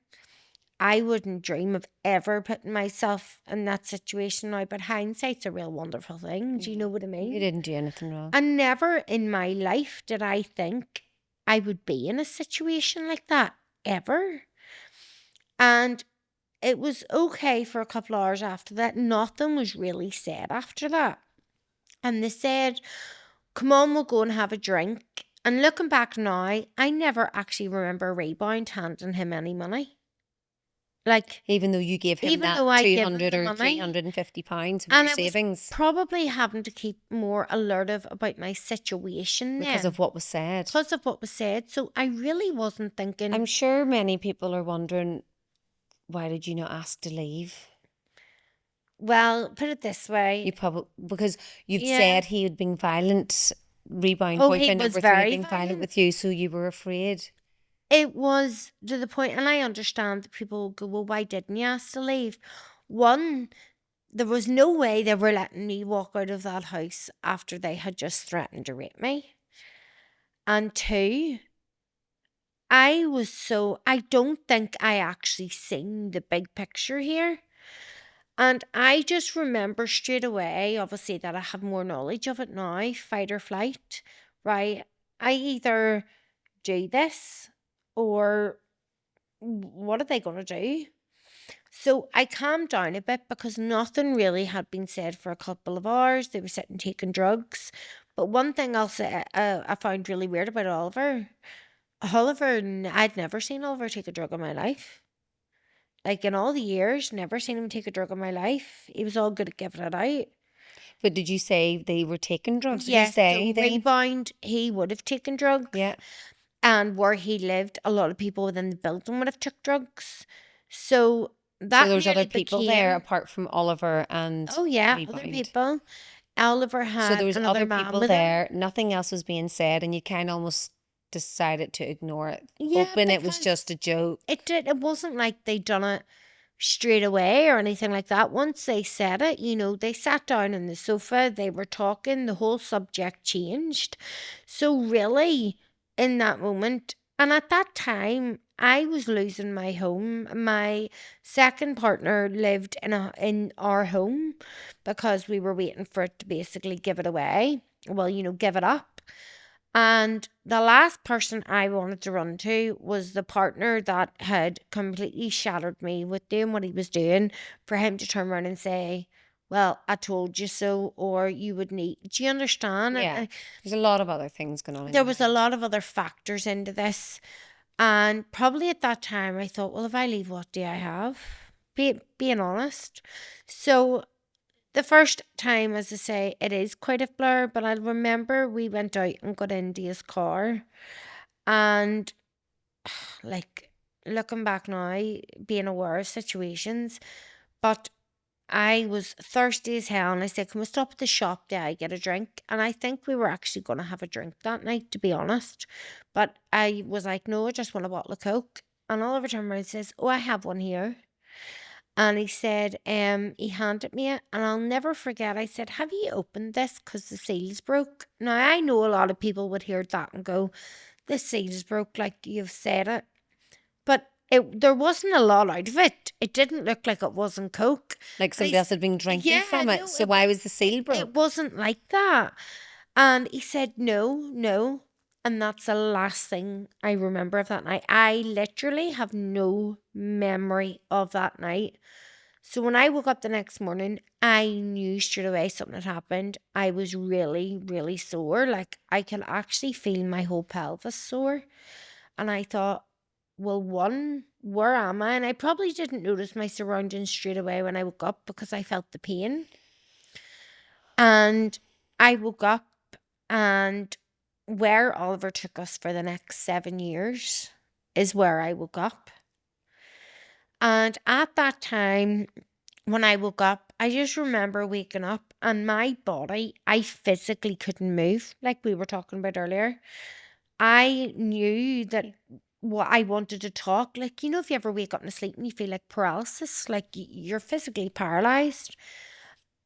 I wouldn't dream of ever putting myself in that situation now, but hindsight's a real wonderful thing. Do you know what I You mean? didn't do anything wrong. And never in my life did I think I would be in a situation like that, ever. And it was okay for a couple of hours after that. Nothing was really said after that. And they said, come on, we'll go and have a drink. And looking back now, I never actually remember Rebound handing him any money. Like, Even though you gave him even that though I give him 200 the or money, 350 pounds of your and I was savings probably having to keep more alertive about my situation because of then what was said. because of what was said. So I really wasn't thinking, I'm sure many people are wondering, why did you not ask to leave? well, put it this You way. probably, because you've Yeah. said he had been violent, rebound Oh, he boyfriend was number three very being violent violent. with you, so you were afraid. It was to the point, and I understand that people will go, well, why didn't you ask to leave? One, there was no way they were letting me walk out of that house after they had just threatened to rape me. And two, I don't think I actually seen the big picture here. And I just remember straight away, obviously, that I have more knowledge of it now, fight or flight, right? I either do this or what are they going to do? So I calmed down a bit because nothing really had been said for a couple of hours. They were sitting taking drugs. But one thing else I found really weird about Oliver, I'd never seen Oliver take a drug in my life. Like in all the years, never seen him take a drug in my life. He was all good at giving it out. But did you say they were taking drugs? Did you Yes, say so then? Rebound, he would have taken drugs. Yeah. And where he lived, a lot of people within the building would have took drugs. So So that there's other nearly people there became, apart from Oliver and oh yeah, other Rebound. people. Oliver So had there was another other man people with him. there, nothing else was being said, and you kind of almost decided to ignore it, Yeah, hoping it was because just a joke. it wasn't like they done it straight away or anything like that. Once they said it, they sat down on the sofa, they were talking, the whole subject changed. So really, in that moment, and at that time, I was losing my home. My second partner lived in our home because we were waiting for it to basically give it away. Well, give it up. And the last person I wanted to run to was the partner that had completely shattered me with doing what he was doing, for him to turn around and say, well, I told you so, or you would need. Do you understand? And Yeah, there's a lot of other things going on in there your was a mind. lot of other factors into this. And probably at that time, I thought, well, if I leave, what do I have? Being honest. So the first time, as I say, it is quite a blur, but I remember we went out and got into his car. And like looking back now, being aware of situations, but I was thirsty as hell and I said, can we stop at the shop there? I get a drink. And I think we were actually going to have a drink that night, to be honest. But I was like, no, I just want a bottle of Coke. And Oliver turned around and says, oh, I have one here. And he said, he handed me it, and I'll never forget. I said, have you opened this? Because the seal's broke. Now, I know a lot of people would hear that and go, the seal's broke, like you've said it. But there wasn't a lot out of it. It didn't look like it wasn't Coke. Like And somebody else had been drinking yeah, from it. no, So why was the seal it broke? wasn't like that. And he said, no, no. And that's the last thing I remember of that night. I literally have no memory of that night. So when I woke up the next morning, I knew straight away something had happened. I was really, really sore. Like I could actually feel my whole pelvis sore. And I thought, well, one, where am I? And I probably didn't notice my surroundings straight away when I woke up because I felt the pain. And I woke up, and where Oliver took us for the next 7 years is where I woke up. And at that time, when I woke up, I just remember waking up and my body, I physically couldn't move, like we were talking about earlier. I knew that what I wanted to talk, like, if you ever wake up in a sleep and you feel like paralysis, like you're physically paralyzed.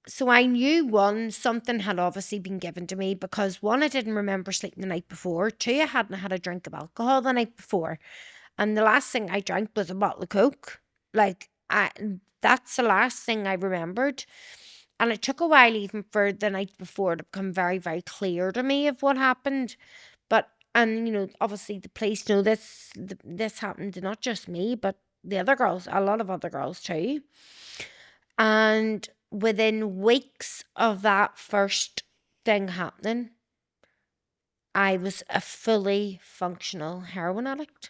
So I knew one, something had obviously been given to me because one, I didn't remember sleeping the night before. Two, I hadn't had a drink of alcohol the night before. And the last thing I drank was a bottle of Coke. Like that's the last thing I remembered. And it took a while even for the night before to become very, very clear to me of what happened. But and obviously the police know this happened to not just me, but the other girls, a lot of other girls too. And within weeks of that first thing happening, I was a fully functional heroin addict.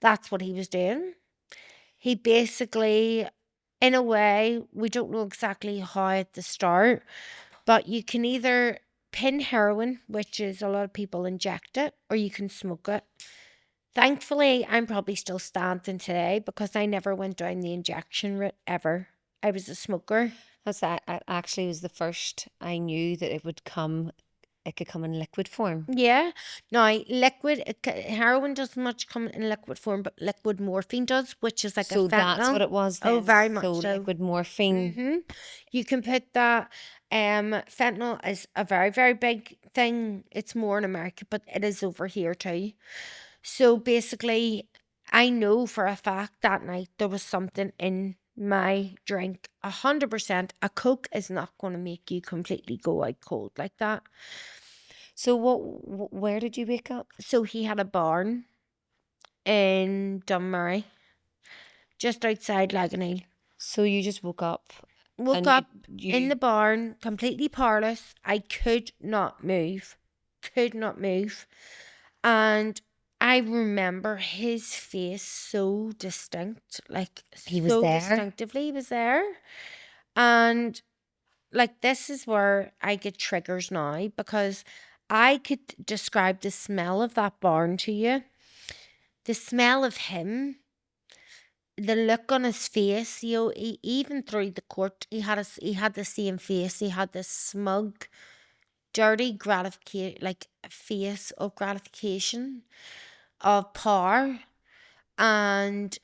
That's what he was doing. He basically, in a way, we don't know exactly how at the start, but you can either pin heroin, which is a lot of people inject it, or you can smoke it. Thankfully, I'm probably still standing today because I never went down the injection route ever. I was a smoker. That actually was the first I knew that it could come in liquid form. Yeah. Now, heroin doesn't much come in liquid form, but liquid morphine does, which is like a So that's what fentanyl. it was Oh, then. very So much so. liquid morphine. Mm-hmm. You can put that. Fentanyl is a very, very big thing. It's more in America, but it is over here too. So basically, I know for a fact that night there was something in my drink. 100%. A Coke is not going to make you completely go out cold like that. So where did you wake up? So he had a barn in Dunmurray, just outside Laganeel. So you just woke up Woke and you up in you the barn, completely powerless. I could not move. Could not move. And I remember his face so distinct, like he was so there. distinctively he was there. And like this is where I get triggers now because I could describe the smell of that barn to you. The smell of him, the look on his face, even through the court, he had the same face. He had this smug, dirty gratification, like face of gratification, of power, and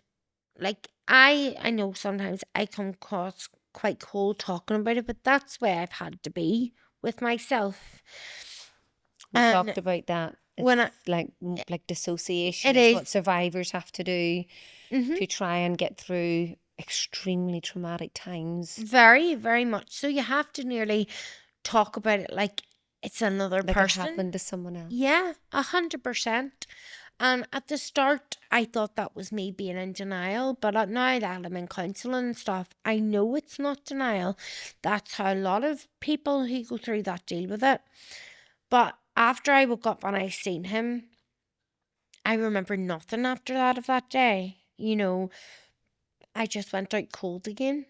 like I know sometimes I come across quite cold talking about it, but that's where I've had to be with myself. We And talked about that. It's when I, like dissociation. it It's what is, survivors have to do mm-hmm, to try and get through extremely traumatic times. very, very much. So you have to nearly talk about it like it's another Like it person. happened to someone else. Yeah, 100%. And at the start, I thought that was me being in denial, but now that I'm in counselling and stuff, I know it's not denial. That's how a lot of people who go through that deal with it. But after I woke up and I seen him, I remember nothing after that of that day. I just went out cold again.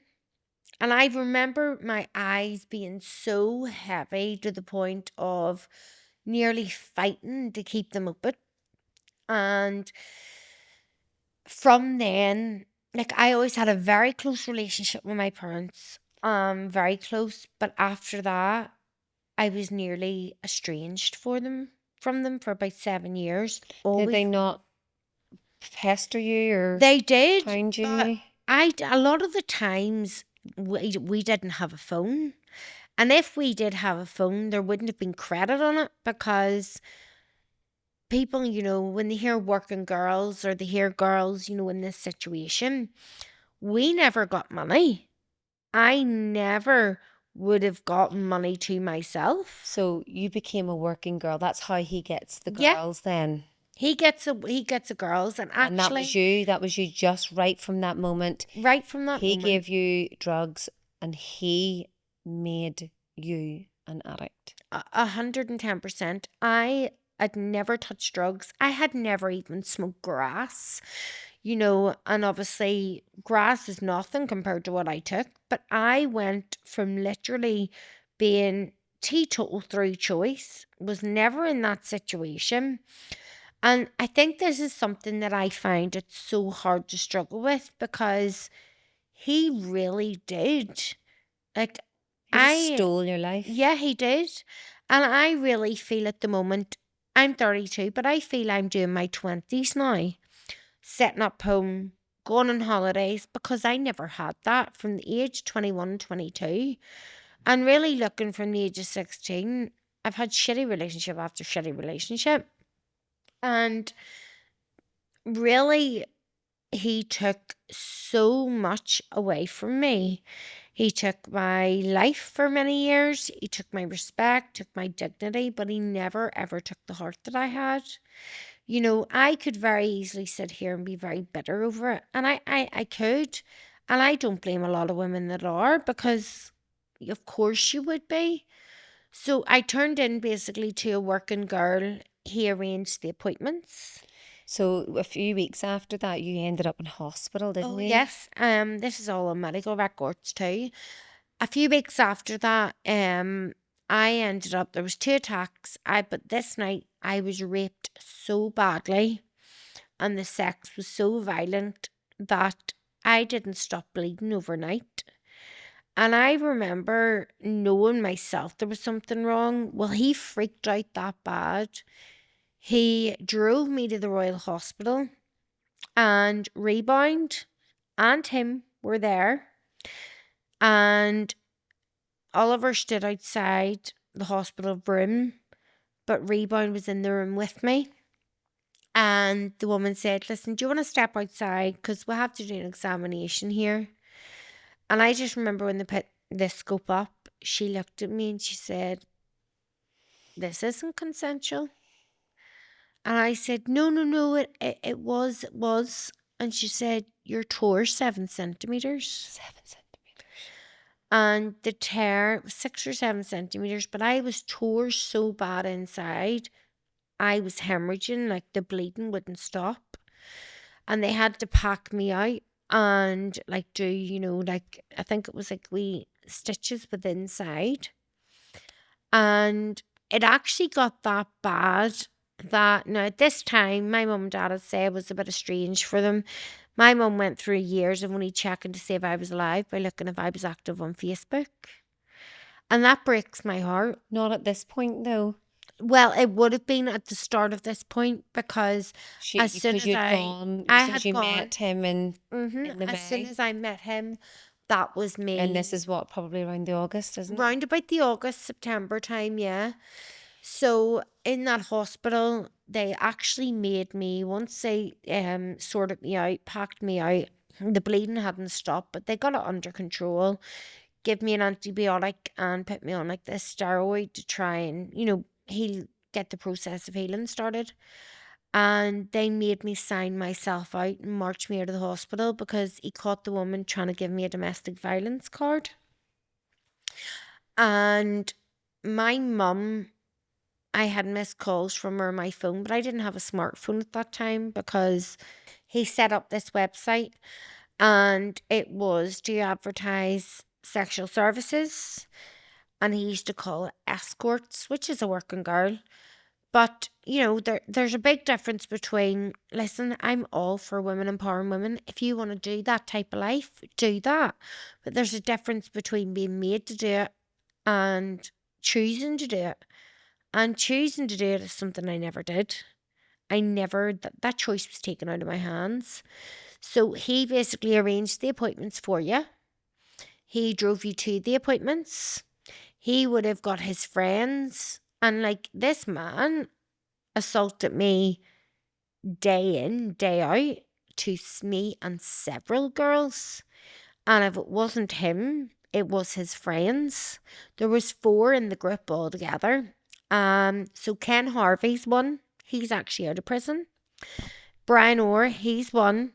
And I remember my eyes being so heavy to the point of nearly fighting to keep them open. And from then, like I always had a very close relationship with my parents. Very close. But after that, I was nearly estranged from them for about 7 years. Did Always. they not pester you or They did, hound you but maybe? a lot of the times we didn't have a phone. And if we did have a phone, there wouldn't have been credit on it because people, when they hear working girls or they hear girls, in this situation, we never got money. I never would have gotten money to myself. So you became a working girl. That's how he gets the Yeah, girls then. he gets a girls, and And that was actually you. That was you just right from that moment. right from that He moment, gave you drugs and he made you an addict. 110%. I had never touched drugs. I had never even smoked grass, and obviously grass is nothing compared to what I took. But I went from literally being teetotal through choice, was never in that situation. And I think this is something that I find it's so hard to struggle with because he really did. Like, He just I, stole your life. yeah, he did. And I really feel at the moment, I'm 32, but I feel I'm doing my 20s now, setting up home, going on holidays, because I never had that from the age 21, 22. And really looking from the age of 16, I've had shitty relationship after shitty relationship. And really, he took so much away from me. He took my life for many years. He took my respect, took my dignity, but he never ever took the heart that I had. I could very easily sit here and be very bitter over it. And I could. And I don't blame a lot of women that are because, of course, you would be. So I turned in basically to a working girl. He arranged the appointments. So a few weeks after that, you ended up in hospital, didn't Oh you? yes, this is all on medical records too. A few weeks after that, I ended up, there was two attacks. But this night I was raped so badly and the sex was so violent that I didn't stop bleeding overnight. And I remember knowing myself there was something wrong. Well, he freaked out that bad. He drove me to the Royal Hospital, and Rebound and him were there. And Oliver stood outside the hospital room, but Rebound was in the room with me. And the woman said, "Listen, do you want to step outside? Because we'll have to do an examination here." And I just remember when they put the scope up, she looked at me and she said, "This isn't consensual." And I said, "No, no, no, it was." And she said, "Your tore 7 centimeters." 7 centimeters. And the tear was 6 or 7 centimeters, but I was tore so bad inside. I was hemorrhaging, like the bleeding wouldn't stop. And they had to pack me out and like do, like I think it was like wee stitches with inside. And it actually got that bad that now at this time, my mum and dad had said it was a bit strange for them. My mum went through years of only checking to see if I was alive by looking if I was active on Facebook. And that breaks my heart. Not at this point, though. Well, it would have been at the start of this point because as soon Because as you'd I gone, I as soon as had you gone, met him in the as soon May, as I met him, that was and this me. is what, probably around the August, isn't it? Round about the August, September time, yeah. So in that hospital, they actually made me once they sorted me out, packed me out. The bleeding hadn't stopped, but they got it under control. Give me an antibiotic and put me on like this steroid to try and heal, get the process of healing started. And they made me sign myself out and march me out of the hospital because he caught the woman trying to give me a domestic violence card. And my mum, I had missed calls from her on my phone, but I didn't have a smartphone at that time because he set up this website and it was to advertise sexual services. And he used to call it escorts, which is a working girl. But there's a big difference between, listen, I'm all for women empowering women. If you want to do that type of life, do that. But there's a difference between being made to do it and choosing to do it. And choosing to do it is something I never did. I never, that choice was taken out of my hands. So he basically arranged the appointments for you. He drove you to the appointments. He would have got his friends. And like this man assaulted me day in, day out to me and several girls. And if it wasn't him, it was his friends. There was 4 in the group altogether. So Ken Harvey's one. He's actually out of prison. Brian Orr, he's one.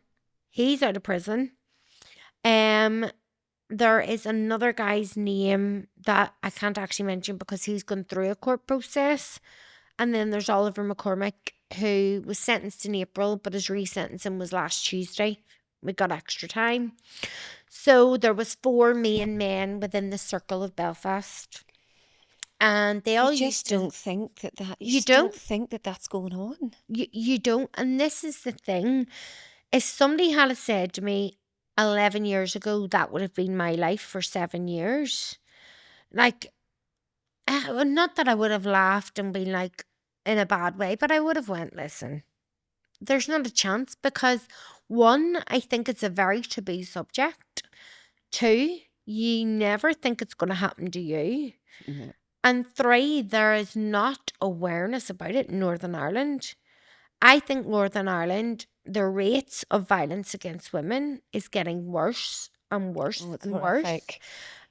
He's out of prison. Um, there is another guy's name that I can't actually mention because he's gone through a court process. And then there's Oliver McCormick, who was sentenced in April, but his resentencing was last Tuesday. We got extra time. So there was 4 main men within the circle of Belfast. And they You all just used to. don't think you You just don't don't. think that's going on. You don't. And this is the thing. If somebody had said to me 11 years ago, that would have been my life for 7 years. Like, not that I would have laughed and been like in a bad way, but I would have went, listen, there's not a chance because 1, I think it's a very taboo subject. 2, you never think it's going to happen to you. No. And 3, there is not awareness about it in Northern Ireland. I think Northern Ireland, the rates of violence against women is getting worse and worse Oh, it's and worse. horrific.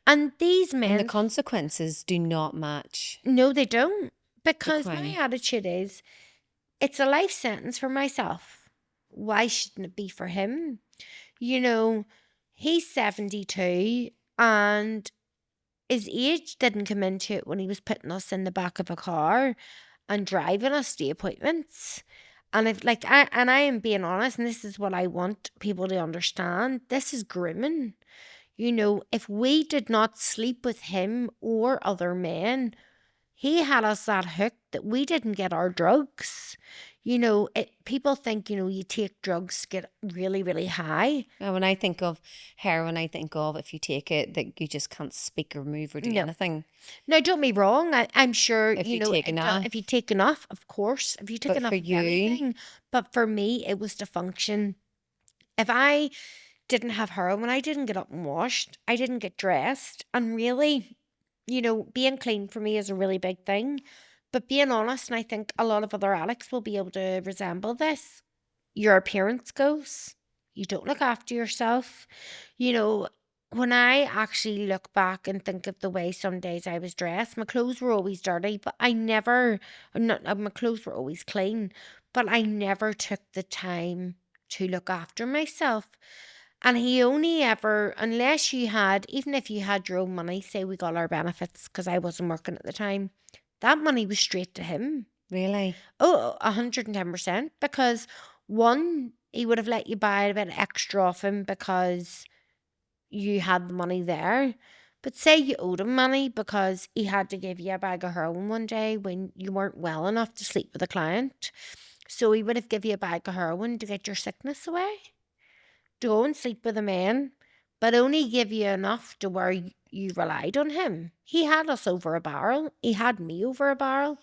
And these And the men, consequences do not match no, they don't. the Because my crime. attitude is, it's a life sentence for myself. Why shouldn't it be for him? He's 72 and his age didn't come into it when he was putting us in the back of a car and driving us to appointments. And if like I am being honest, and this is what I want people to understand, this is grooming. If we did not sleep with him or other men, he had us that hook that we didn't get our drugs. People think, you take drugs to get really, really high. And when I think of heroin, I think of if you take it that you just can't speak or move or do No. anything. Now, don't be wrong. I'm sure, If you take if you enough. take enough, of course, if you take But for enough of you, anything. But for me, it was to function. If I didn't have heroin, I didn't get up and washed, I didn't get dressed. And really, being clean for me is a really big thing. But being honest, and I think a lot of other addicts will be able to resemble this, your appearance goes. You don't look after yourself. You know, when I actually look back and think of the way some days I was dressed, my clothes were always dirty, but I never, not, my clothes were always clean, but I never took the time to look after myself. And he only ever, unless you had, even if you had your own money, say we got our benefits because I wasn't working at the time, that money was straight to him. really. Oh, 110%. Because one, he would have let you buy a bit extra off him because you had the money there. But say you owed him money because he had to give you a bag of heroin one day when you weren't well enough to sleep with a client. So he would have give you a bag of heroin to get your sickness away, to go and sleep with a man, but only give you enough to where you relied on him. He had us over a barrel. He had me over a barrel.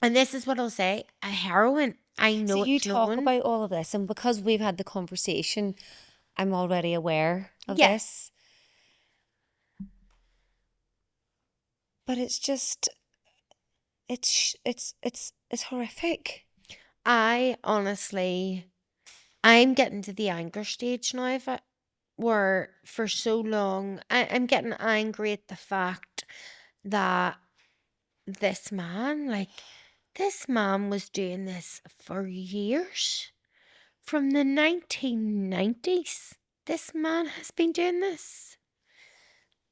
And this is what I'll say, a heroin, I So know you it's talk known. about all of this, and because we've had the conversation, I'm already aware of Yeah, this. But it's just, it's horrific. I honestly, I'm getting to the anger stage now of it, where for so long, I'm getting angry at the fact that this man was doing this for years. From the 1990s, this man has been doing this.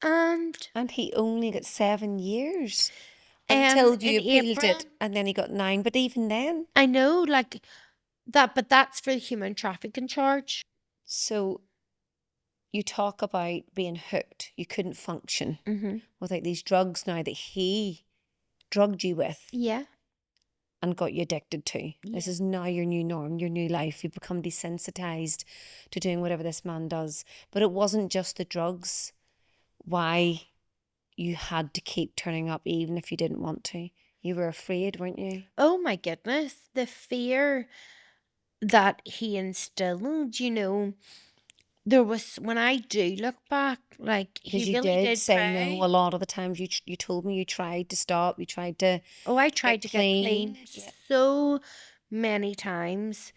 And And he only got 7 years until you in appealed April, it, and then he got 9. But even then, I know like that, but that's for the human trafficking charge. so you talk about being hooked. You couldn't function Mm-hmm. without these drugs now that he drugged you with Yeah. and got you addicted to. This Yeah. is now your new norm, your new life. You become desensitized to doing whatever this man does. But it wasn't just the drugs. Why you had to keep turning up even if you didn't want to. You were afraid, weren't you? Oh my goodness. The fear that he instilled, there was, when I do look back, like he Because you really did did say no try. a lot of the times. You told me you tried to stop. You tried to Oh, I get tried to get clean. clean Yeah. so many times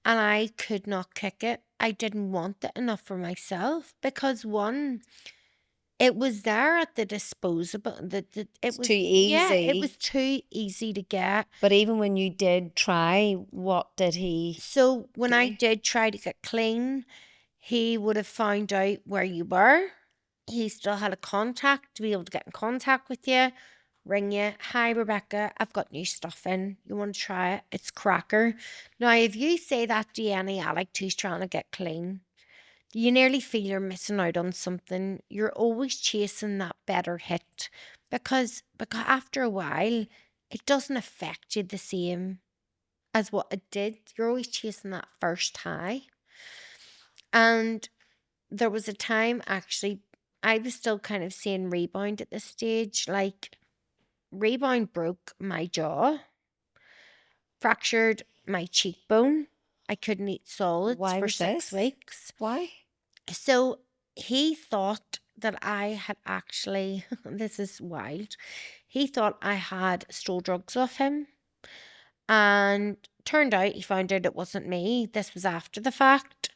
and I could not kick it. I didn't want it enough for myself because one, it was there at the disposable. It It's too was, yeah, it easy. was too easy to get. But even when you did try, what did he So when I do? did try to get clean, he would have found out where you were. He still had a contact to be able to get in contact with you, ring you. Hi, Rebecca, I've got new stuff in. You want to try it? It's cracker. Now, if you say that to any addict who's trying to get clean, you nearly feel you're missing out on something. You're always chasing that better hit because after a while, it doesn't affect you the same as what it did. You're always chasing that first high. And there was a time actually, I was still kind of seeing rebound at this stage. Like, rebound broke my jaw, fractured my cheekbone. I couldn't eat solids Why for was 6 this? weeks. Why? So he thought that I had actually, this is wild, he thought I had stole drugs off him. And turned out he found out it wasn't me. This was after the fact.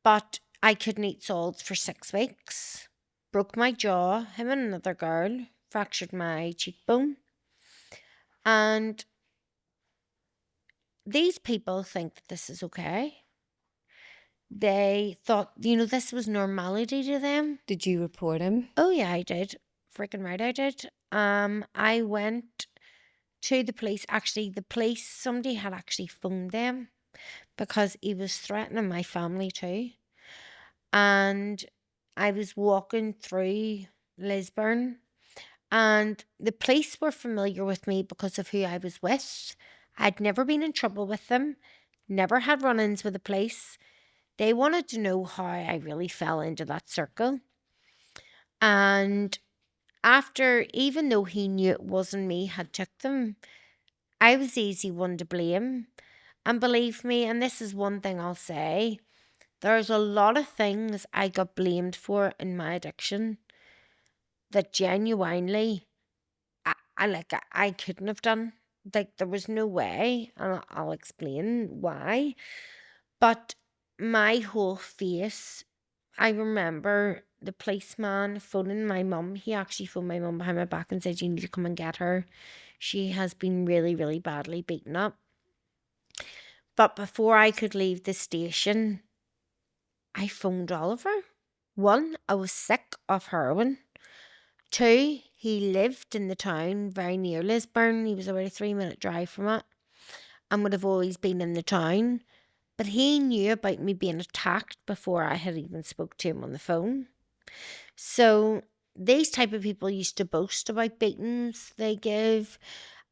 But I couldn't eat solids for 6 weeks. Broke my jaw, him and another girl, fractured my cheekbone. And these people think that this is okay. they thought, this was normality to them. Did you report him? Oh yeah, I did. Freaking right I did. I went to the police. Actually, the police, somebody had actually phoned them because he was threatening my family too. And I was walking through Lisburn, and the police were familiar with me because of who I was with. I'd never been in trouble with them, never had run ins with the police. They wanted to know how I really fell into that circle. And after, even though he knew it wasn't me had took them, I was the easy one to blame. And believe me, and this is one thing I'll say, there's a lot of things I got blamed for in my addiction that genuinely I couldn't have done. Like there was no way, and I'll explain why. But my whole face, I remember the policeman phoning my mum. He actually phoned my mum behind my back and said, "You need to come and get her. She has been really, really badly beaten up." But before I could leave the station, I phoned Oliver. One, I was sick of heroin. Two, he lived in the town very near Lisburn. He was about a 3-minute drive from it and would have always been in the town. But he knew about me being attacked before I had even spoke to him on the phone. So these type of people used to boast about beatings they give,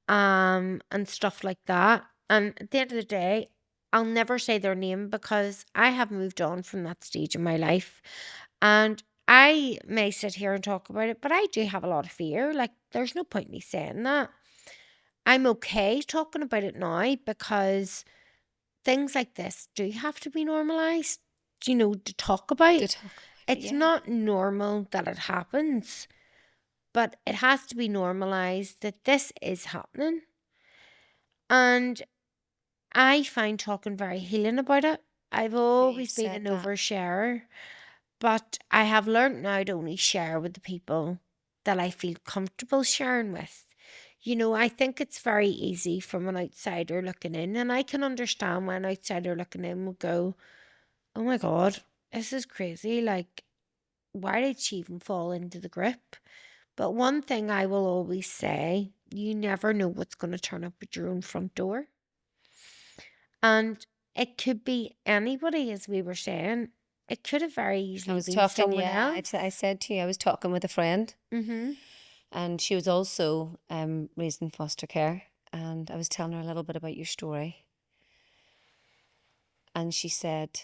and stuff like that. And at the end of the day, I'll never say their name because I have moved on from that stage in my life. And I may sit here and talk about it, but I do have a lot of fear. Like, there's no point in me saying that. I'm okay talking about it now because things like this do have to be normalized, to talk about. To talk about it, It's yeah. not normal that it happens, but it has to be normalized that this is happening. And I find talking very healing about it. I've Yeah, you've always been said an that. oversharer, but I have learned now to only share with the people that I feel comfortable sharing with. I think it's very easy from an outsider looking in, and I can understand when an outsider looking in will go, "Oh my God, this is crazy. Like, why did she even fall into the grip?" But one thing I will always say, you never know what's going to turn up at your own front door. And it could be anybody, as we were saying. It could have very I easily was been talking, someone yeah, I else. said to you, I was talking with a friend, Mm-hmm. and she was also raised in foster care. And I was telling her a little bit about your story. And she said,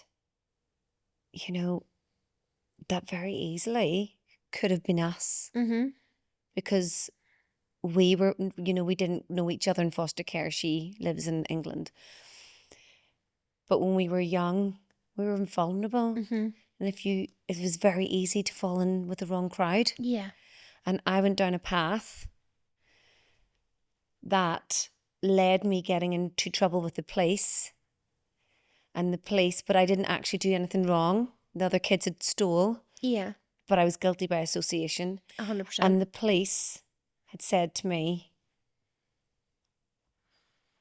you know, that very easily could have been us Mm-hmm. because we were, we didn't know each other in foster care. She lives in England. But when we were young, we were vulnerable. Mm-hmm. And it was very easy to fall in with the wrong crowd. Yeah. And I went down a path that led me getting into trouble with the police but I didn't actually do anything wrong. The other kids had stole, Yeah. but I was guilty by association. 100%. And the police had said to me,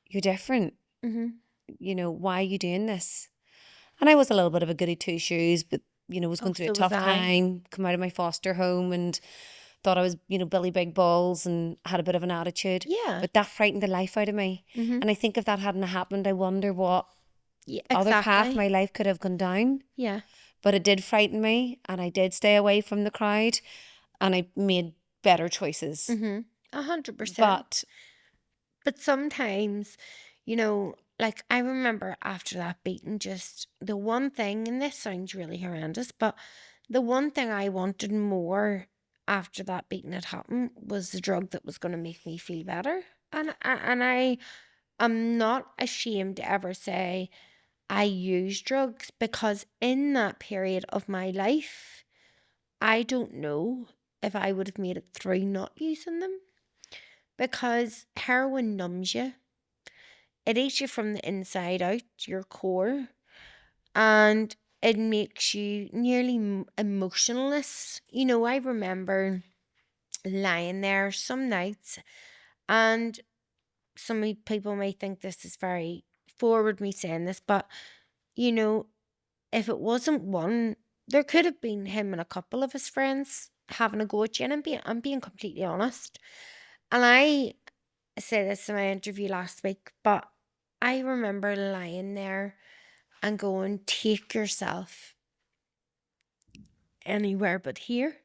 "You're different. Mm-hmm. Why are you doing this?" And I was a little bit of a goody two shoes, but was Oh, going through a so was tough I. time, come out of my foster home and thought I was, Billy Big Balls and had a bit of an attitude. Yeah. But that frightened the life out of me. Mm-hmm. And I think if that hadn't happened, I wonder what Yeah, other path exactly. my life could have gone down. Yeah. But it did frighten me, and I did stay away from the crowd, and I made better choices. Mm-hmm. 100%. But But sometimes, like I remember after that beating, just the one thing, and this sounds really horrendous, but the one thing I wanted more after that beating had happened was the drug that was going to make me feel better. And I am not ashamed to ever say I use drugs because in that period of my life, I don't know if I would have made it through not using them because heroin numbs you. It eats you from the inside out, your core, and it makes you nearly emotionless. I remember lying there some nights, and people may think this is very forward, me saying this, but you know, if it wasn't one, there could have been him and a couple of his friends having a go at you. And I'm being completely honest. And I said this in my interview last week, but I remember lying there and going, take yourself anywhere but here.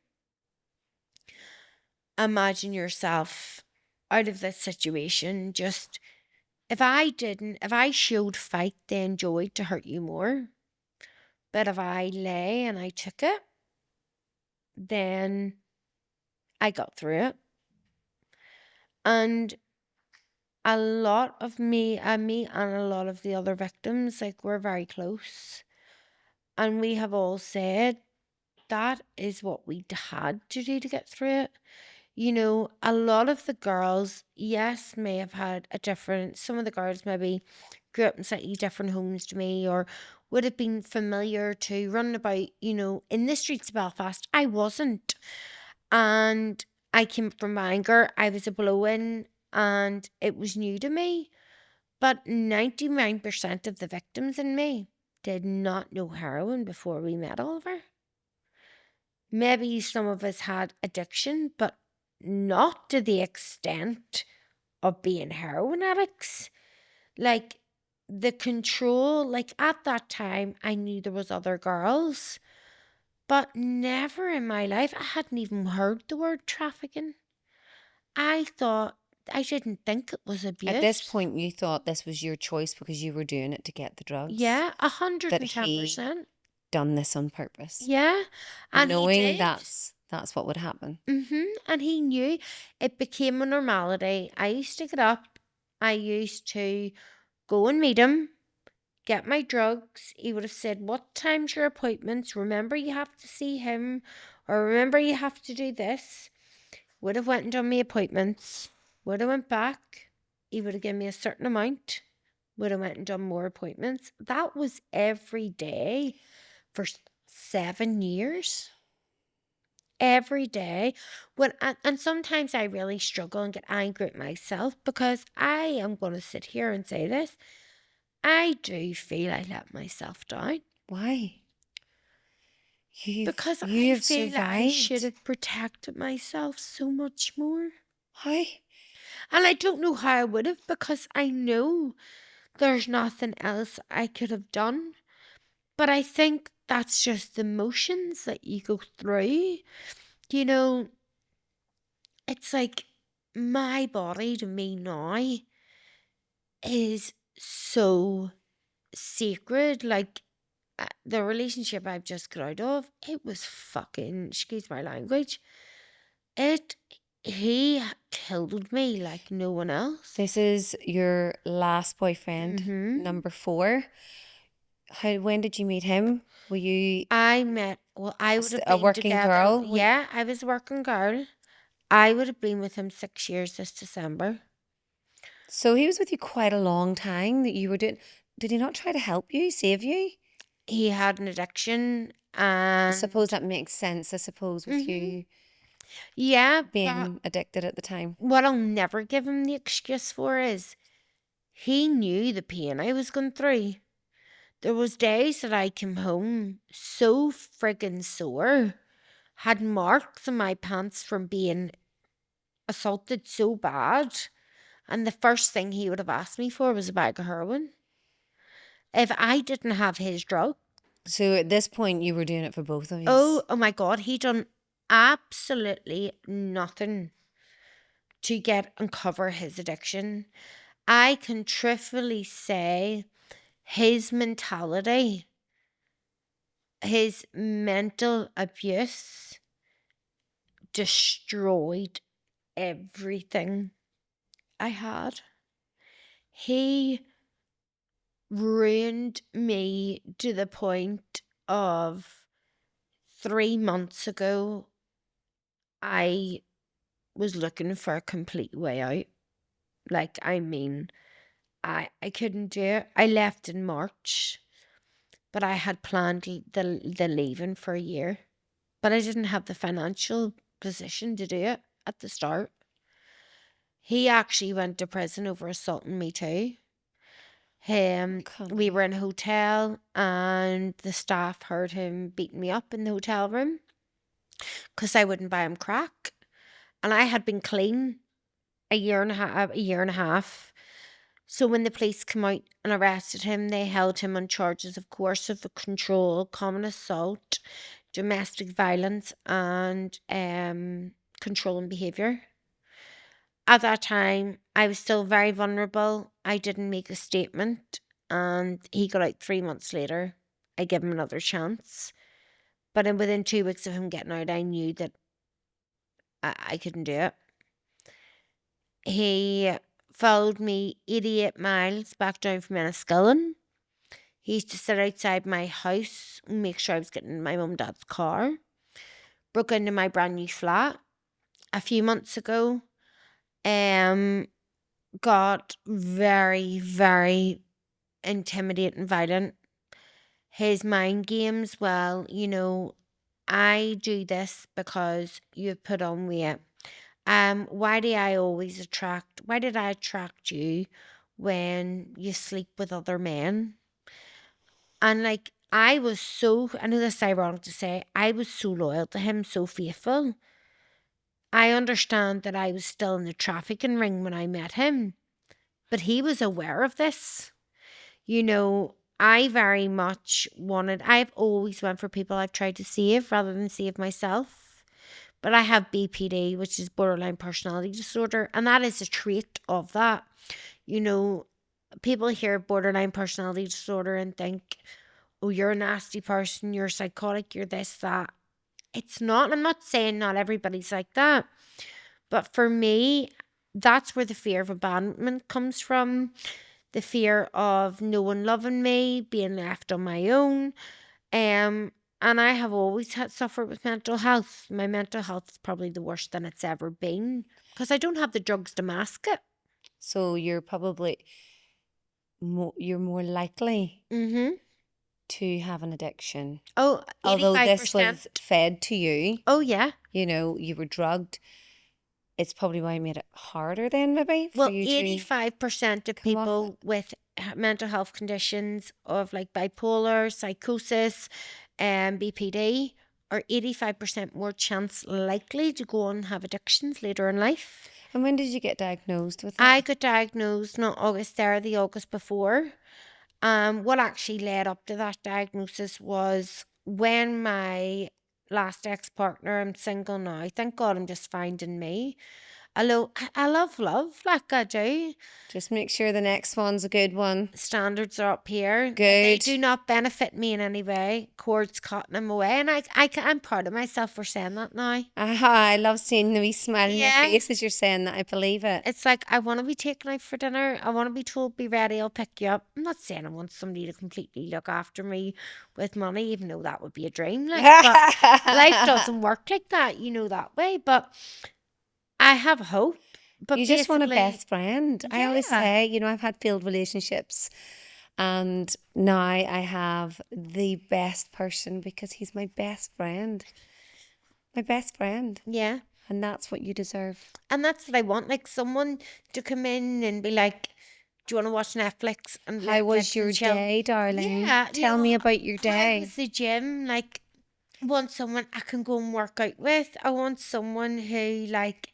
Imagine yourself out of this situation. Just if I showed fight, they enjoyed to hurt you more. But if I lay and I took it, then I got through it. And a lot of me and a lot of the other victims, like, we're very close. And we have all said that is what we had to do to get through it. A lot of the girls, yes, may have had some of the girls maybe grew up in slightly different homes to me, or would have been familiar to running about, in the streets of Belfast. I wasn't. And I came from Bangor. I was a blow in and it was new to me. But 99% of the victims in me did not know heroin before we met Oliver. Maybe some of us had addiction, but not to the extent of being heroin addicts. Like, the control, like, at that time, I knew there was other girls, but never in my life, I hadn't even heard the word trafficking. I thought, I didn't think it was At this abuse. point, you thought this was your choice because you were doing it to get the drugs, Yeah, that he 110%. done this on purpose, Yeah, and he knowing did. that's what would happen. And he knew. It became a normality. I used to get up. I used to go and meet him, get my drugs. He would have said, "What time's your appointments? Remember, you have to see him, or remember, you have to do this." Would have went and done my appointments. Would have went back. He would have given me a certain amount. Would have went and done more appointments. That was every day for 7 years. Every day. And sometimes I really struggle and get angry at myself, because I am going to sit here and say this. I do feel I let myself down, Why? because You I have feel I should survived. have protected myself so much more. How? And I don't know how I would have, because I know there's nothing else I could have done. But I think that's just the motions that you go through. You know, it's like, my body to me now is so sacred. Like, the relationship I've just got out of, it was fucking, excuse my language, it, he killed me like no one else. This is your last boyfriend, Mm-hmm. number 4. When did you meet him? Were you I would have a been working together. girl? Yeah, I was a working girl. I would have been with him 6 years this December. So he was with you quite a long time that you were doing. Did he not try to help you, save you? He had an addiction, I suppose and that makes sense, I suppose, with hmm you yeah, but being addicted at the time. what I'll never give him the excuse for is he knew the pain I was going through. There was days that I came home so friggin' sore, had marks on my pants from being assaulted so bad, and the first thing he would have asked me for was a bag of heroin. If I didn't have his drug, So at this point, you were doing it for both of oh, us. oh my God, he done absolutely nothing to get and cover his addiction. I can truthfully say his mentality, his mental abuse destroyed everything I had. He ruined me to the point of 3 months ago, I was looking for a complete way out. Like, I mean, I couldn't do it. I left in March, but I had planned the leaving for a year. But I didn't have the financial position to do it at the start. He actually went to prison over assaulting me too. We Connie. were in a hotel and the staff heard him beating me up in the hotel room because I wouldn't buy him crack. And I had been clean a year and a half. So when the police came out and arrested him, they held him on charges of coercive control, common assault, domestic violence, and controlling behaviour. At that time, I was still very vulnerable. I didn't make a statement, and he got out 3 months later. I gave him another chance. But within 2 weeks of him getting out, I knew that I couldn't do it. He followed me 88 miles back down from Enniskillen. He used to sit outside my house and make sure I was getting in my mum and dad's car. Broke into my brand new flat a few months ago. Got very, very intimidating, violent. His mind games, well, I do this because you've put on weight. Why did I attract you when you sleep with other men? And like, I know this is ironic to say, I was so loyal to him, so faithful. I understand that I was still in the trafficking ring when I met him, but he was aware of this. I very much I've always went for people I've tried to save rather than save myself. But I have BPD, which is borderline personality disorder, and that is a trait of that. You know, People hear borderline personality disorder and think, oh, you're a nasty person, you're psychotic, you're this, that. It's not. I'm not saying not everybody's like that. But for me, that's where the fear of abandonment comes from. The fear of no one loving me, being left on my own. Um, and I have always had suffered with mental health. My mental health is probably the worst than it's ever been because I don't have the drugs to mask it. So you're probably you're more likely Mm-hmm. to have an addiction. Oh, Although this 85%. was fed to you, Oh, yeah. you were drugged. It's probably why it made it harder then, maybe, for Well, you to 85% of come off it. people with mental health conditions of like bipolar, psychosis, and BPD are 85% more chance likely to go on and have addictions later in life. And when did you get diagnosed with I it? got diagnosed not August there, the August before. What actually led up to that diagnosis was when my last ex-partner, I'm single now, thank God I'm just finding me. I love love, like I do. Just make sure the next one's a good one. Standards are up here. They Good. do not benefit me in any way. Cords cutting them away. And I'm proud of myself for saying that now. Aha, I love seeing the wee smile on your Yeah. face as you're saying that. I believe it. It's like, I want to be taken out for dinner. I want to be told, be ready, I'll pick you up. I'm not saying I want somebody to completely look after me with money, even though that would be a dream. But life doesn't work like that, that way. But I have hope. But You just want a basically, best friend. I always yeah. say, I've had failed relationships and now I have the best person because he's my best friend. My best friend. Yeah. And that's what you deserve. And that's what I want. Like someone to come in and be like, do you want to watch Netflix and How was Netflix and your chill? day, darling? Yeah. Tell me about your How was day. the gym? Like, want someone I can go and work out with. I want someone who, like,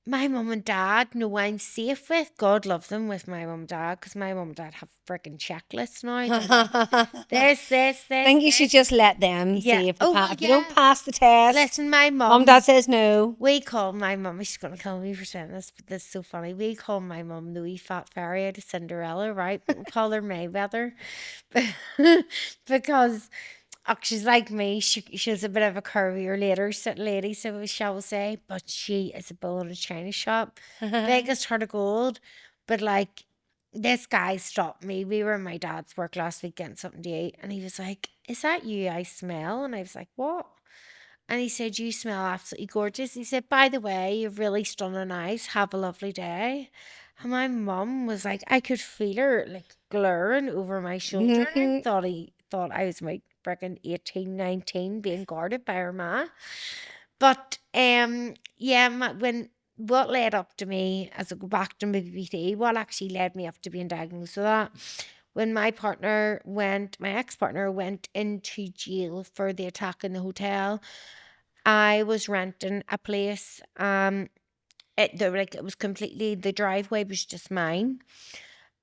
my mum and dad know I'm safe with. God love them with my mum and dad because my mum and dad have freaking checklists now. They're like, Think you should this. just let them Yeah. see if Oh, well, if you don't yeah. pass the test. Listen, my Mom, mum, dad says no. we call my mum, she's going to kill me for saying this, but this is so funny. We call my mum the wee fat fairy out of Cinderella, right? But we call her Mayweather because she's like me. She's a bit of a curvier lady, so shall we say, but she is a bull in a china shop. Biggest heart of gold. But like, this guy stopped me. We were in my dad's work last week getting something to eat, and he was like, is that you I smell? And I was like, what? And he said, you smell absolutely gorgeous. He said, by the way, you've really stunning eyes. Have a lovely day. And my mum was like, I could feel her like glaring over my shoulder. And I thought he thought I was like freaking 18, 19 being guarded by her ma. But yeah, when what led up to me as I go back to my BPD, what actually led me up to being diagnosed with that When my ex-partner went into jail for the attack in the hotel, I was renting a place. It was completely, the driveway was just mine.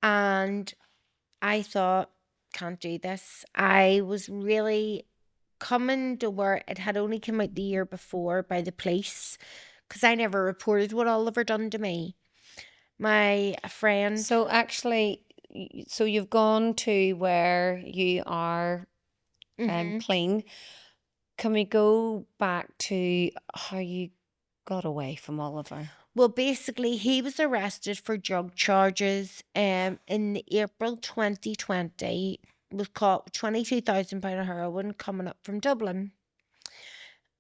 And I thought, can't do this. I was really coming to where it had only come out the year before by the police, because I never reported what Oliver done to me. My friend, So actually, so you've gone to where you are hmm clean. Can we go back to how you got away from Oliver? well, basically, he was arrested for drug charges in April 2020, was caught £22,000 of heroin coming up from Dublin.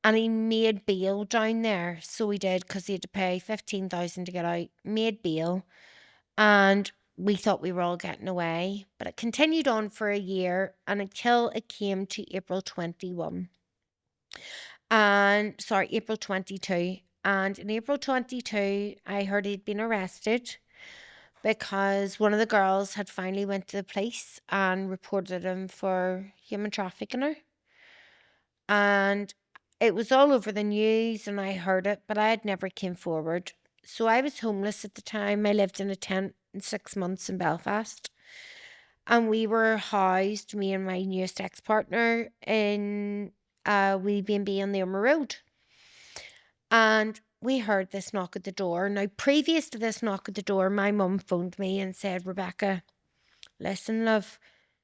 And he made bail down there. So he did, because he had to pay 15,000 to get out, made bail. And we thought we were all getting away. But it continued on for a year, and until it came to April 21. And sorry, April 22. And in April 22, I heard he'd been arrested because one of the girls had finally went to the police and reported him for human trafficking her. And it was all over the news and I heard it, but I had never came forward. So I was homeless at the time. I lived in a tent in 6 months in Belfast. And we were housed, me and my newest ex-partner, in a wee B&B on the Ummer Road. And we heard this knock at the door. Now, previous to this knock at the door, my mum phoned me and said, Rebecca, listen, love,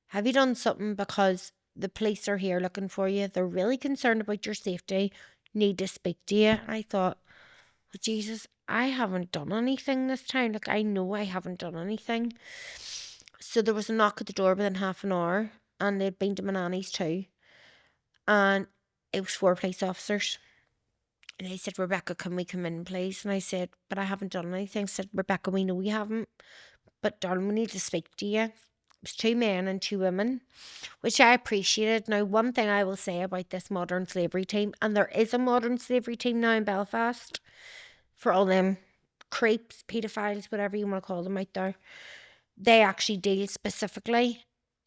have you done something? Because the police are here looking for you. They're really concerned about your safety. Need to speak to you. I thought, oh, Jesus, I haven't done anything this time. Like, I know I haven't done anything. So there was a knock at the door within half an hour, and they'd been to my nanny's too. And it was 4 police officers. And they said, Rebecca, can we come in, please? And I said, but I haven't done anything. I said, Rebecca, we know you haven't. But darling, we need to speak to you. It was 2 men and 2 women, which I appreciated. Now, one thing I will say about this modern slavery team, and there is a modern slavery team now in Belfast for all them creeps, paedophiles, whatever you want to call them out there, they actually deal specifically.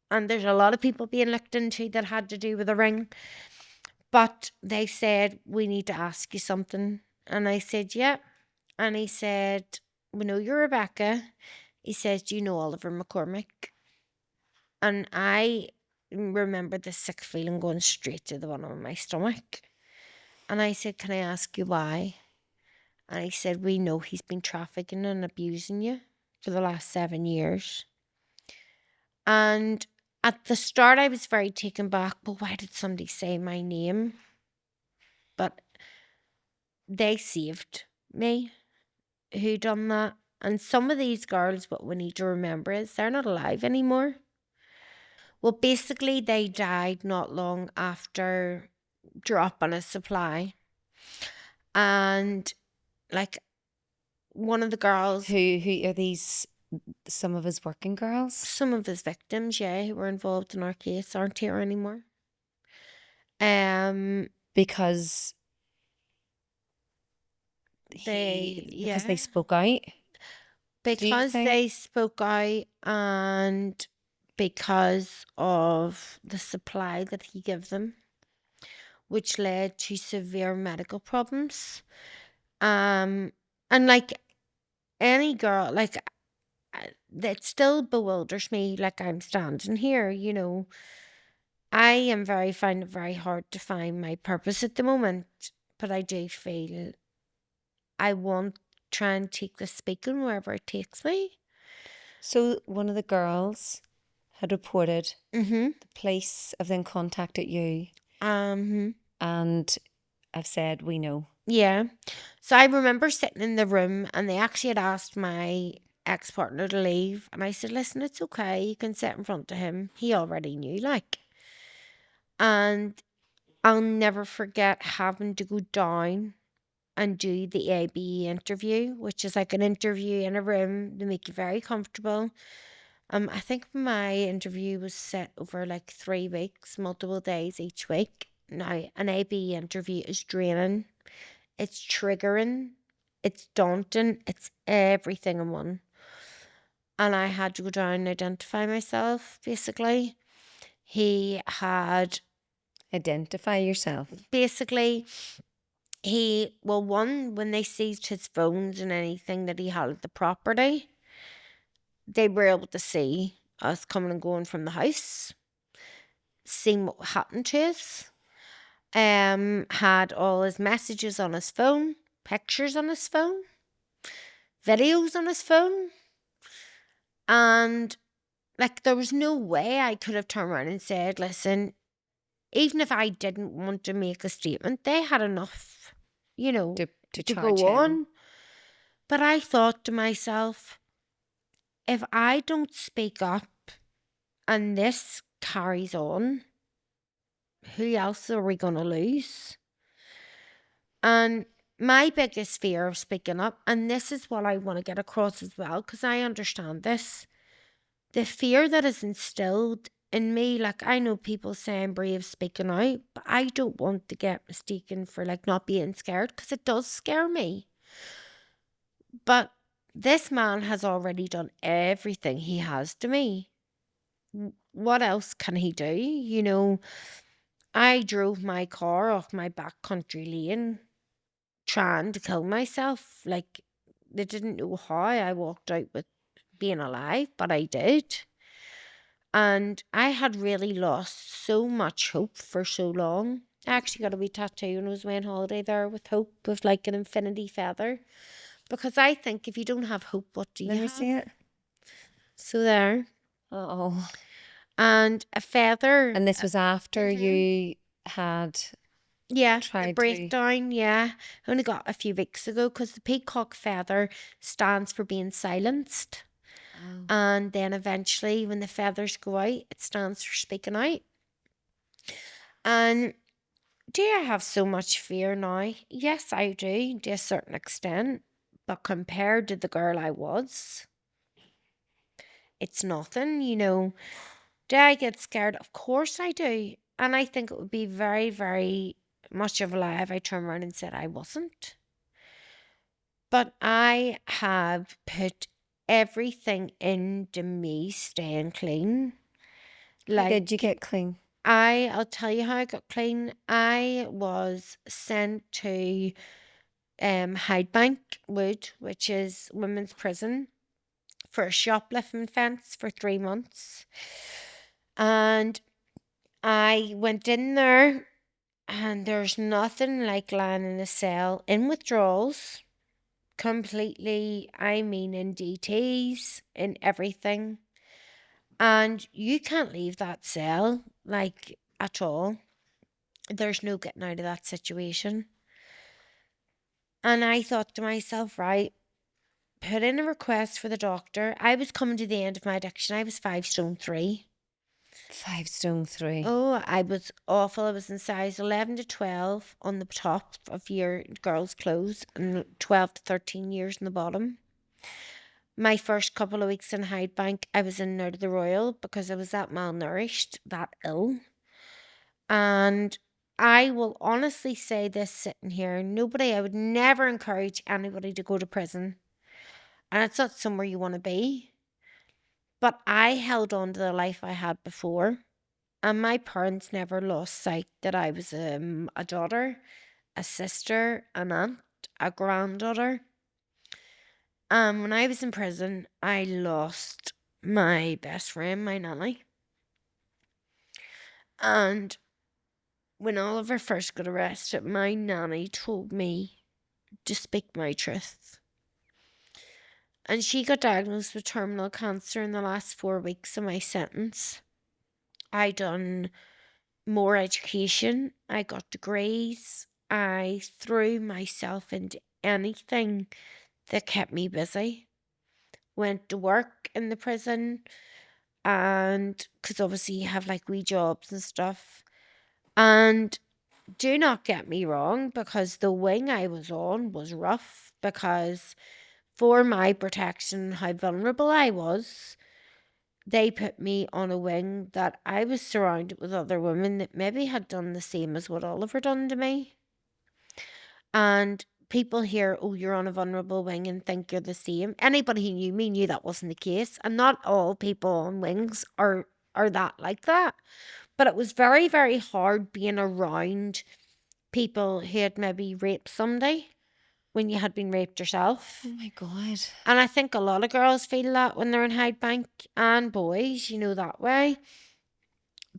And there's a lot of people being looked into that had to do with the ring. But they said, we need to ask you something. And I said, yeah. And he said, we know you're Rebecca. He says, do you know Oliver McCormick? And I remember the sick feeling going straight to the bottom of my stomach. And I said, can I ask you why? And he said, we know he's been trafficking and abusing you for the last 7 years. And at the start, I was very taken back. But why did somebody say my name? But they saved me who done that. And some of these girls, what we need to remember is they're not alive anymore. Well, basically, they died not long after dropping a supply. And like one of the girls, Who are these? Some of his working girls? some of his victims, yeah, who were involved in our case aren't here anymore. Um, Because because they yeah, spoke out. Do you because think? they spoke out and because of the supply that he gave them, which led to severe medical problems. And like any girl, like that still bewilders me. Like I'm standing here, I am find it very hard to find my purpose at the moment, but I do feel I want try and take the speaking wherever it takes me. So one of the girls had reported. Mm-hmm. The police have then contacted you Um. and have said, we know. Yeah. So I remember sitting in the room, and they actually had asked my ex-partner to leave, and I said, "Listen, it's okay. You can sit in front of him. He already knew, like." And I'll never forget having to go down and do the AB interview, which is like an interview in a room to make you very comfortable. I think my interview was set over like 3 weeks, multiple days each week. Now, an AB interview is draining, it's triggering, it's daunting, it's everything in one. and I had to go down and identify myself, basically. He had Identify yourself. basically well, one, when they seized his phones and anything that he had at the property, they were able to see us coming and going from the house, seeing what happened to us. Had all his messages on his phone, pictures on his phone, videos on his phone, and like there was no way I could have turned around and said, listen, even if I didn't want to make a statement, they had enough, you know, To to charge go him. on. But I thought to myself, if I don't speak up and this carries on, who else are we going to lose? And my biggest fear of speaking up, and this is what I want to get across as well, because I understand this, the fear that is instilled in me, like I know people say I'm brave speaking out, but I don't want to get mistaken for like not being scared, because it does scare me. But this man has already done everything he has to me. What else can he do? I drove my car off my back country lane trying to kill myself. Like, they didn't know how I walked out with being alive, but I did. And I had really lost so much hope for so long. I actually got a wee tattoo when I was away on holiday there with hope, with like an infinity feather. Because I think if you don't have hope, what do Let you me have? see it. So there. Oh. And a feather. And this was after Mhm. you had Yeah, the tried to. breakdown. Yeah, I only got a few weeks ago because the peacock feather stands for being silenced. Oh. And then eventually, when the feathers go out, it stands for speaking out. And do I have so much fear now? Yes, I do, to a certain extent. But compared to the girl I was, it's nothing. Do I get scared? Of course I do. And I think it would be very, very much of a lie if I turned around and said I wasn't. But I have put everything into me staying clean. How did you Like, get clean? I'll tell you how I got clean. I was sent to Hyde Bank Wood, which is women's prison, for a shoplifting offence for 3 months. And I went in there, and there's nothing like lying in a cell in withdrawals, completely, I mean, in DTs, in everything. And you can't leave that cell, like, at all. There's no getting out of that situation. And I thought to myself, right, put in a request for the doctor. I was coming to the end of my addiction. I was 5'3". 5'3". Oh, I was awful. I was in size 11 to 12 on the top of your girls' clothes and 12 to 13 years on the bottom. My first couple of weeks in Hyde Bank, I was in and out of the Royal because I was that malnourished, that ill. And I will honestly say this sitting here, I would never encourage anybody to go to prison. And it's not somewhere you want to be. But I held on to the life I had before. And my parents never lost sight that I was a daughter, a sister, an aunt, a granddaughter. When I was in prison, I lost my best friend, my nanny. And when Oliver first got arrested, my nanny told me to speak my truth. And she got diagnosed with terminal cancer in the last 4 weeks of my sentence. I done more education. I got degrees. I threw myself into anything that kept me busy. Went to work in the prison, and because obviously you have like wee jobs and stuff. And do not get me wrong, because the wing I was on was rough, because for my protection, how vulnerable I was, they put me on a wing that I was surrounded with other women that maybe had done the same as what Oliver done to me. And people hear, oh, you're on a vulnerable wing and think you're the same. Anybody who knew me knew that wasn't the case. And not all people on wings are that like that. But it was very, very hard being around people who had maybe raped somebody when you had been raped yourself. Oh my God. And I think a lot of girls feel that when they're in Hyde Bank, and boys, that way.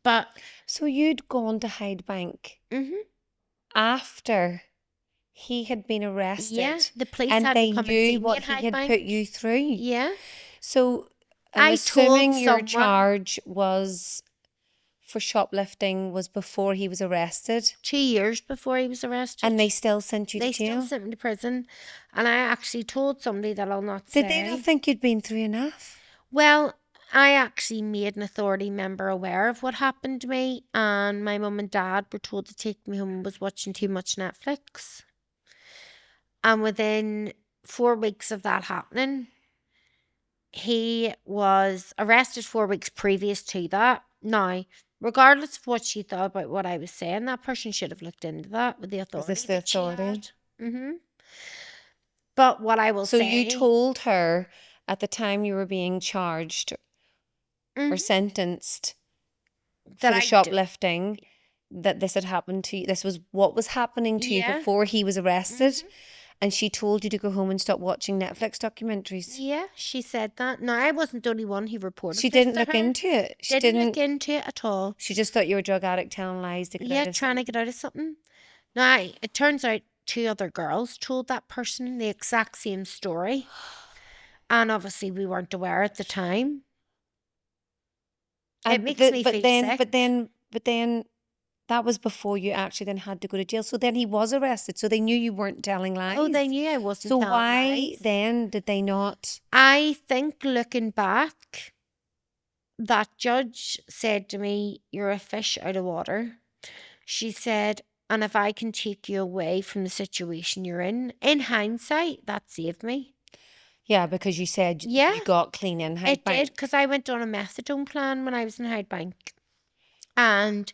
But So you'd gone to Hyde Bank mhm, after he had been yeah, arrested the police and had to they come and knew see me what in he Hyde had Bank. put you through. Yeah. So I'm I told assuming your someone charge was for shoplifting was before he was arrested 2 years before he was arrested. and they still sent you to They still jail. sent me to prison. And I actually told somebody that I'll not Did they not say. think you'd been through enough? Well, I actually made an authority member aware of what happened to me, and my mum and dad were told to take me home and was watching too much Netflix. And within 4 weeks of that happening, he was arrested 4 weeks previous to that. Now, regardless of what she thought about what I was saying, that person should have looked into that with the Was this authority the that she authority? had. But what I will So you say, told her at the time you were being charged or mhm, sentenced that for the I, shoplifting that this had happened to you. This was what was happening to you yeah, before he was arrested. mhm, And she told you to go home and stop watching Netflix documentaries. yeah, she said that. Now, I wasn't the only one who She reported this didn't to look her. into it. She Didn't look didn't. into it at all. She just thought you were a drug addict telling lies to get Yeah, out of trying to something. get out of something. Now, it turns out 2 other girls told that person the exact same story. And obviously, we weren't aware at the time. It And makes me feel sick. but then that was before you actually then had to go to jail. So then he was arrested. So they knew you weren't telling Oh, they lies. knew I wasn't So telling why lies. then did they not? I think looking back, that judge said to me, you're a fish out of water. She said, and if I can take you away from the situation you're in hindsight, that saved me. Yeah, because you said Yeah, you got clean in Hyde it did, Bank. because I went on a methadone plan when I was in Hyde Bank. And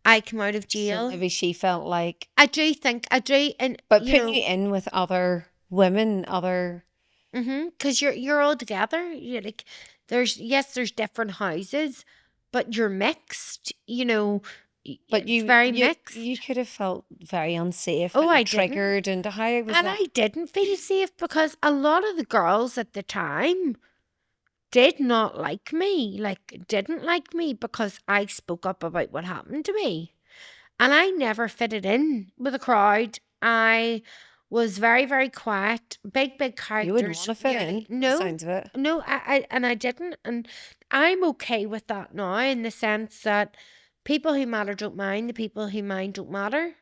I came out of So jail. maybe she felt like, I do think, I do, and but putting you in with other women, other, because you're all together. You're like, there's different houses, but you're mixed. but It's very you mixed. could have felt very unsafe Oh, I and didn't, triggered. And how was and that? I didn't feel safe because a lot of the girls at the time did not like me. Like, didn't like me because I spoke up about what happened to me. And I never fitted in with a crowd. I was very, very quiet. Big, big You wouldn't want characters. to fit Nearly in, the no, sounds of it. no. And I didn't. And I'm okay with that now in the sense that people who matter don't mind. The people who mind don't matter.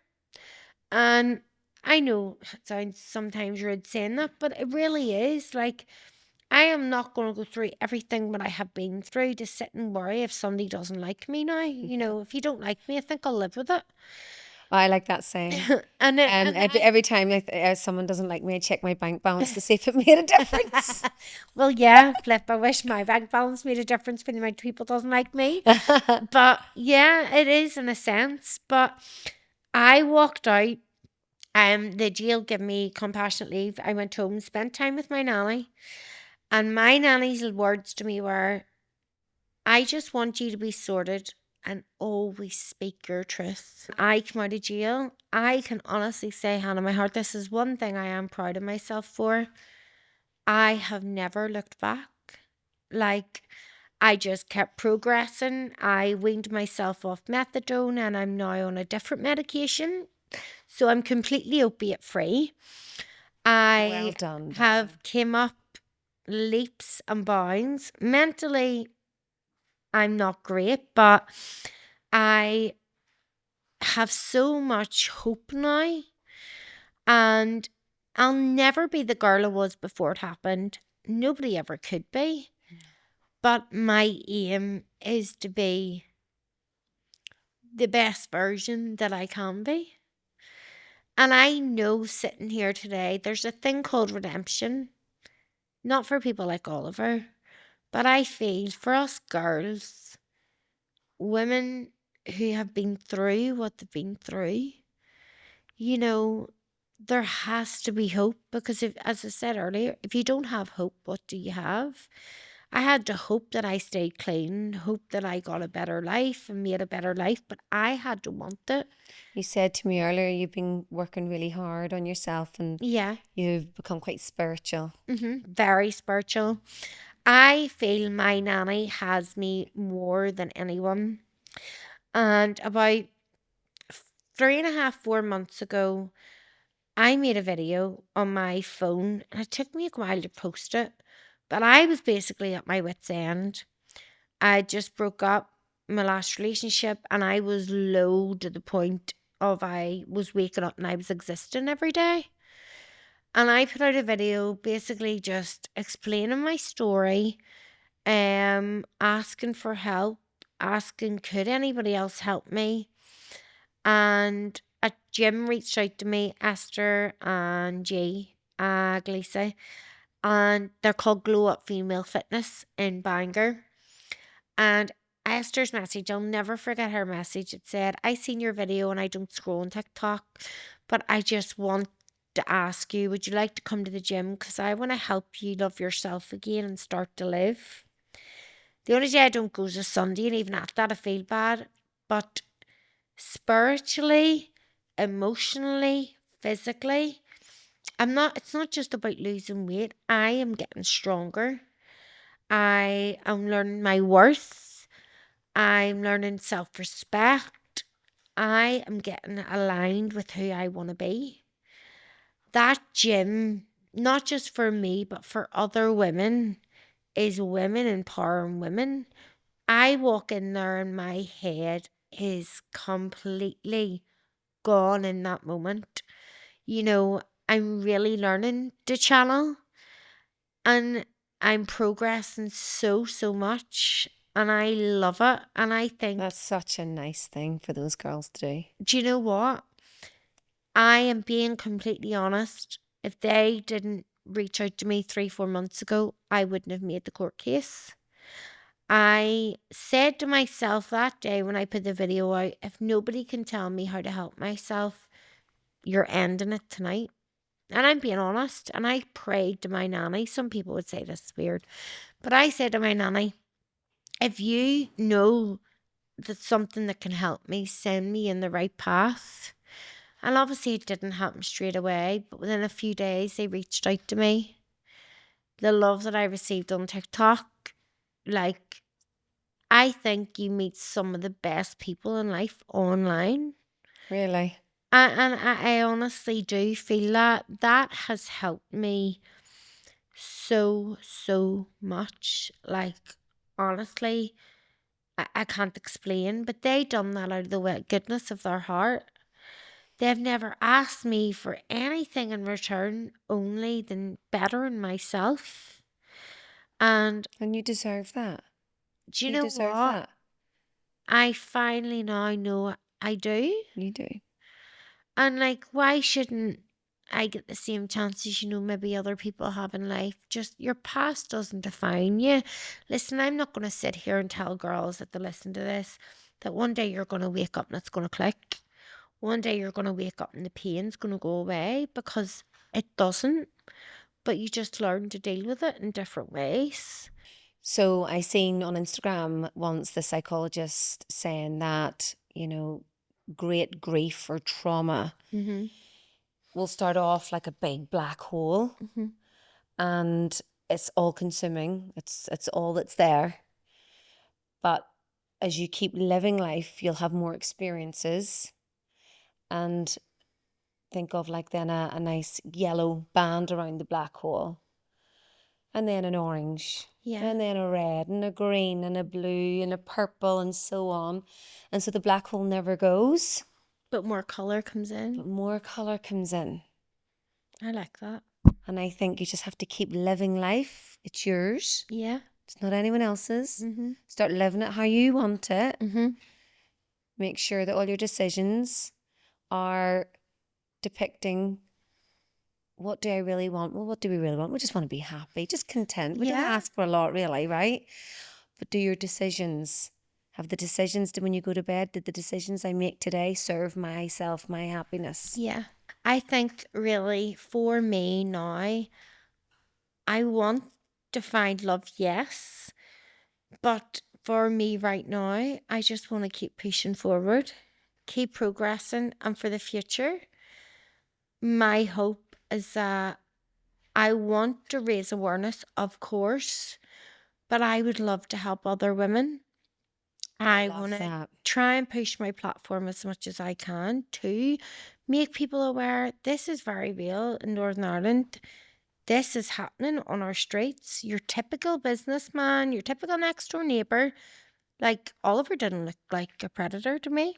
And I know it sounds sometimes rude saying that, but it really is. Like, I am not going to go through everything that I have been through to sit and worry if somebody doesn't like me now. If you don't like me, I think I'll live with it. I like that saying. And then, Every time like, someone doesn't like me, I check my bank balance to see if it made a difference. well, yeah, flip. I wish my bank balance made a difference when the amount of people doesn't like me. But yeah, it is in a sense. But I walked out. The jail gave me compassionate leave. I went home, spent time with my nanny, and my nanny's words to me were, "I just want you to be sorted and always speak your truth." I come out of jail. I can honestly say, hand on my heart, this is one thing I am proud of myself for. I have never looked back. Like, I just kept progressing. I weaned myself off methadone and I'm now on a different medication. So I'm completely opiate free. Well I done, have darling. came up leaps and bounds. Mentally, I'm not great, but I have so much hope now. And I'll never be the girl I was before it happened. Nobody ever could be. But my aim is to be the best version that I can be. And I know sitting here today, there's a thing called redemption, not for people like Oliver, but I feel for us girls, women who have been through what they've been through, you know, there has to be hope, because if, as I said earlier, if you don't have hope, what do you have? I had to hope that I stayed clean, hope that I got a better life and made a better life, but I had to want it. You said to me earlier you've been working really hard on yourself and Yeah. you've become quite spiritual. Very spiritual. I feel my nanny has me more than anyone. And about 3.5, 4 months ago, I made a video on my phone and it took me a while to post it. But I was basically at my wit's end. I just broke up my last relationship and I was low to the point of I was waking up and I was existing every day. And I put out a video basically just explaining my story, asking for help, asking could anybody else help me. And a gym reached out to me, Esther and G, Glisa, and they're called Glow Up Female Fitness in Bangor. And Esther's message, I'll never forget her message. It said, I seen your video and I don't scroll on TikTok, but I just want to ask you, would you like to come to the gym? Because I want to help you love yourself again and start to live. The only day I don't go is a Sunday, and even at that, I feel bad. But spiritually, emotionally, physically, it's not just about losing weight. I am getting stronger. I am learning my worth. I'm learning self respect. I am getting aligned with who I want to be. That gym, not just for me, but for other women, is women empowering women. I walk in there and my head is completely gone in that moment. You know, I'm really learning to channel and I'm progressing so, so much. And I love it. And I think, That's such a nice thing for those girls to do. do you know what? I am being completely honest. If they didn't reach out to me 3, 4 months ago, I wouldn't have made the court case. I said to myself that day when I put the video out, if nobody can tell me how to help myself, you're ending it tonight. And I'm being honest. And I prayed to my nanny. Some people would say this is weird, but I said to my nanny, if you know that's something that can help me, send me in the right path. And obviously, it didn't happen straight away, but within a few days, they reached out to me. The love that I received on TikTok, like, I think you meet some of the best people in life online. Really? And I honestly do feel that that has helped me so, so much. Like, honestly, I can't explain, but they done that out of the goodness of their heart. They've never asked me for anything in return, only than bettering myself. And And you deserve that. do you You know deserve what? that. I finally now know I do. You do. And like, why shouldn't I get the same chances, maybe other people have in life? Just your past doesn't define you. Listen, I'm not going to sit here and tell girls that they listen to this that one day you're going to wake up and it's going to click. One day you're going to wake up and the pain's going to go away, because it doesn't. But you just learn to deal with it in different ways. So I seen on Instagram once the psychologist saying that, great grief or trauma Mm-hmm. will start off like a big black hole Mm-hmm. and it's all consuming. It's all that's there. But as you keep living life, you'll have more experiences and think of like then a nice yellow band around the black hole. And then an orange, Yeah. and then a red, and a green, and a blue, and a purple, and so on. And so the black hole never goes, But more color comes in. but more color comes in. I like that. And I think you just have to keep living life. It's yours, Yeah. it's not anyone else's. Mm-hmm. Start living it how you want it. Mm-hmm. Make sure that all your decisions are depicting what do I really want? Well, what do we really want? We just want to be happy, just content. We don't Yeah. ask for a lot, really, right? But do your decisions have the decisions when you go to bed? Did the decisions I make today serve myself, my happiness? Yeah. I think really for me now, I want to find love, yes. But for me right now, I just want to keep pushing forward, keep progressing. And for the future, my hope is that I want to raise awareness, of course, but I would love to help other women. I I want love to that. try and push my platform as much as I can to make people aware this is very real in Northern Ireland. This is happening on our streets. Your typical businessman, your typical next door neighbour, like Oliver didn't look like a predator to me.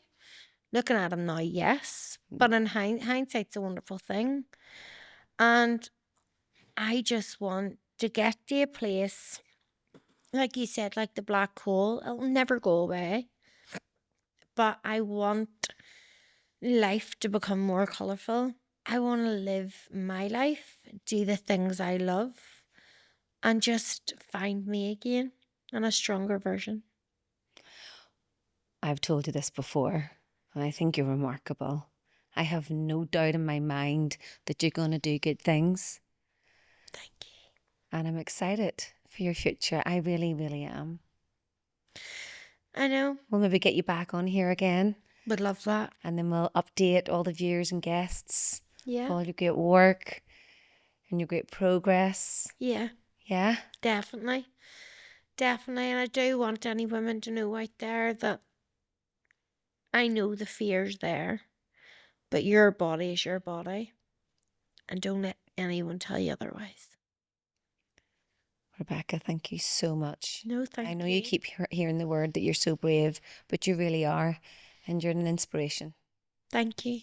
Looking at him now, yes, but in hindsight's a wonderful thing. And I just want to get to a place, like you said, like the black hole, it'll never go away. But I want life to become more colourful. I want to live my life, do the things I love, and just find me again and a stronger version. I've told you this before, and I think you're remarkable. I have no doubt in my mind that you're going to do good things, Thank you. and I'm excited for your future. I really, really am. I know. We'll maybe get you back on here again, Would love that. and then we'll update all the viewers and guests of Yeah. all your great work and your great progress. Yeah. Yeah? Definitely. Definitely. And I do want any women to know out there that I know the fear's there, but your body is your body. And don't let anyone tell you otherwise. Rebecca, thank you so much. No, I thank know you you. keep hearing the word that you're so brave, but you really are, and you're an inspiration. Thank you.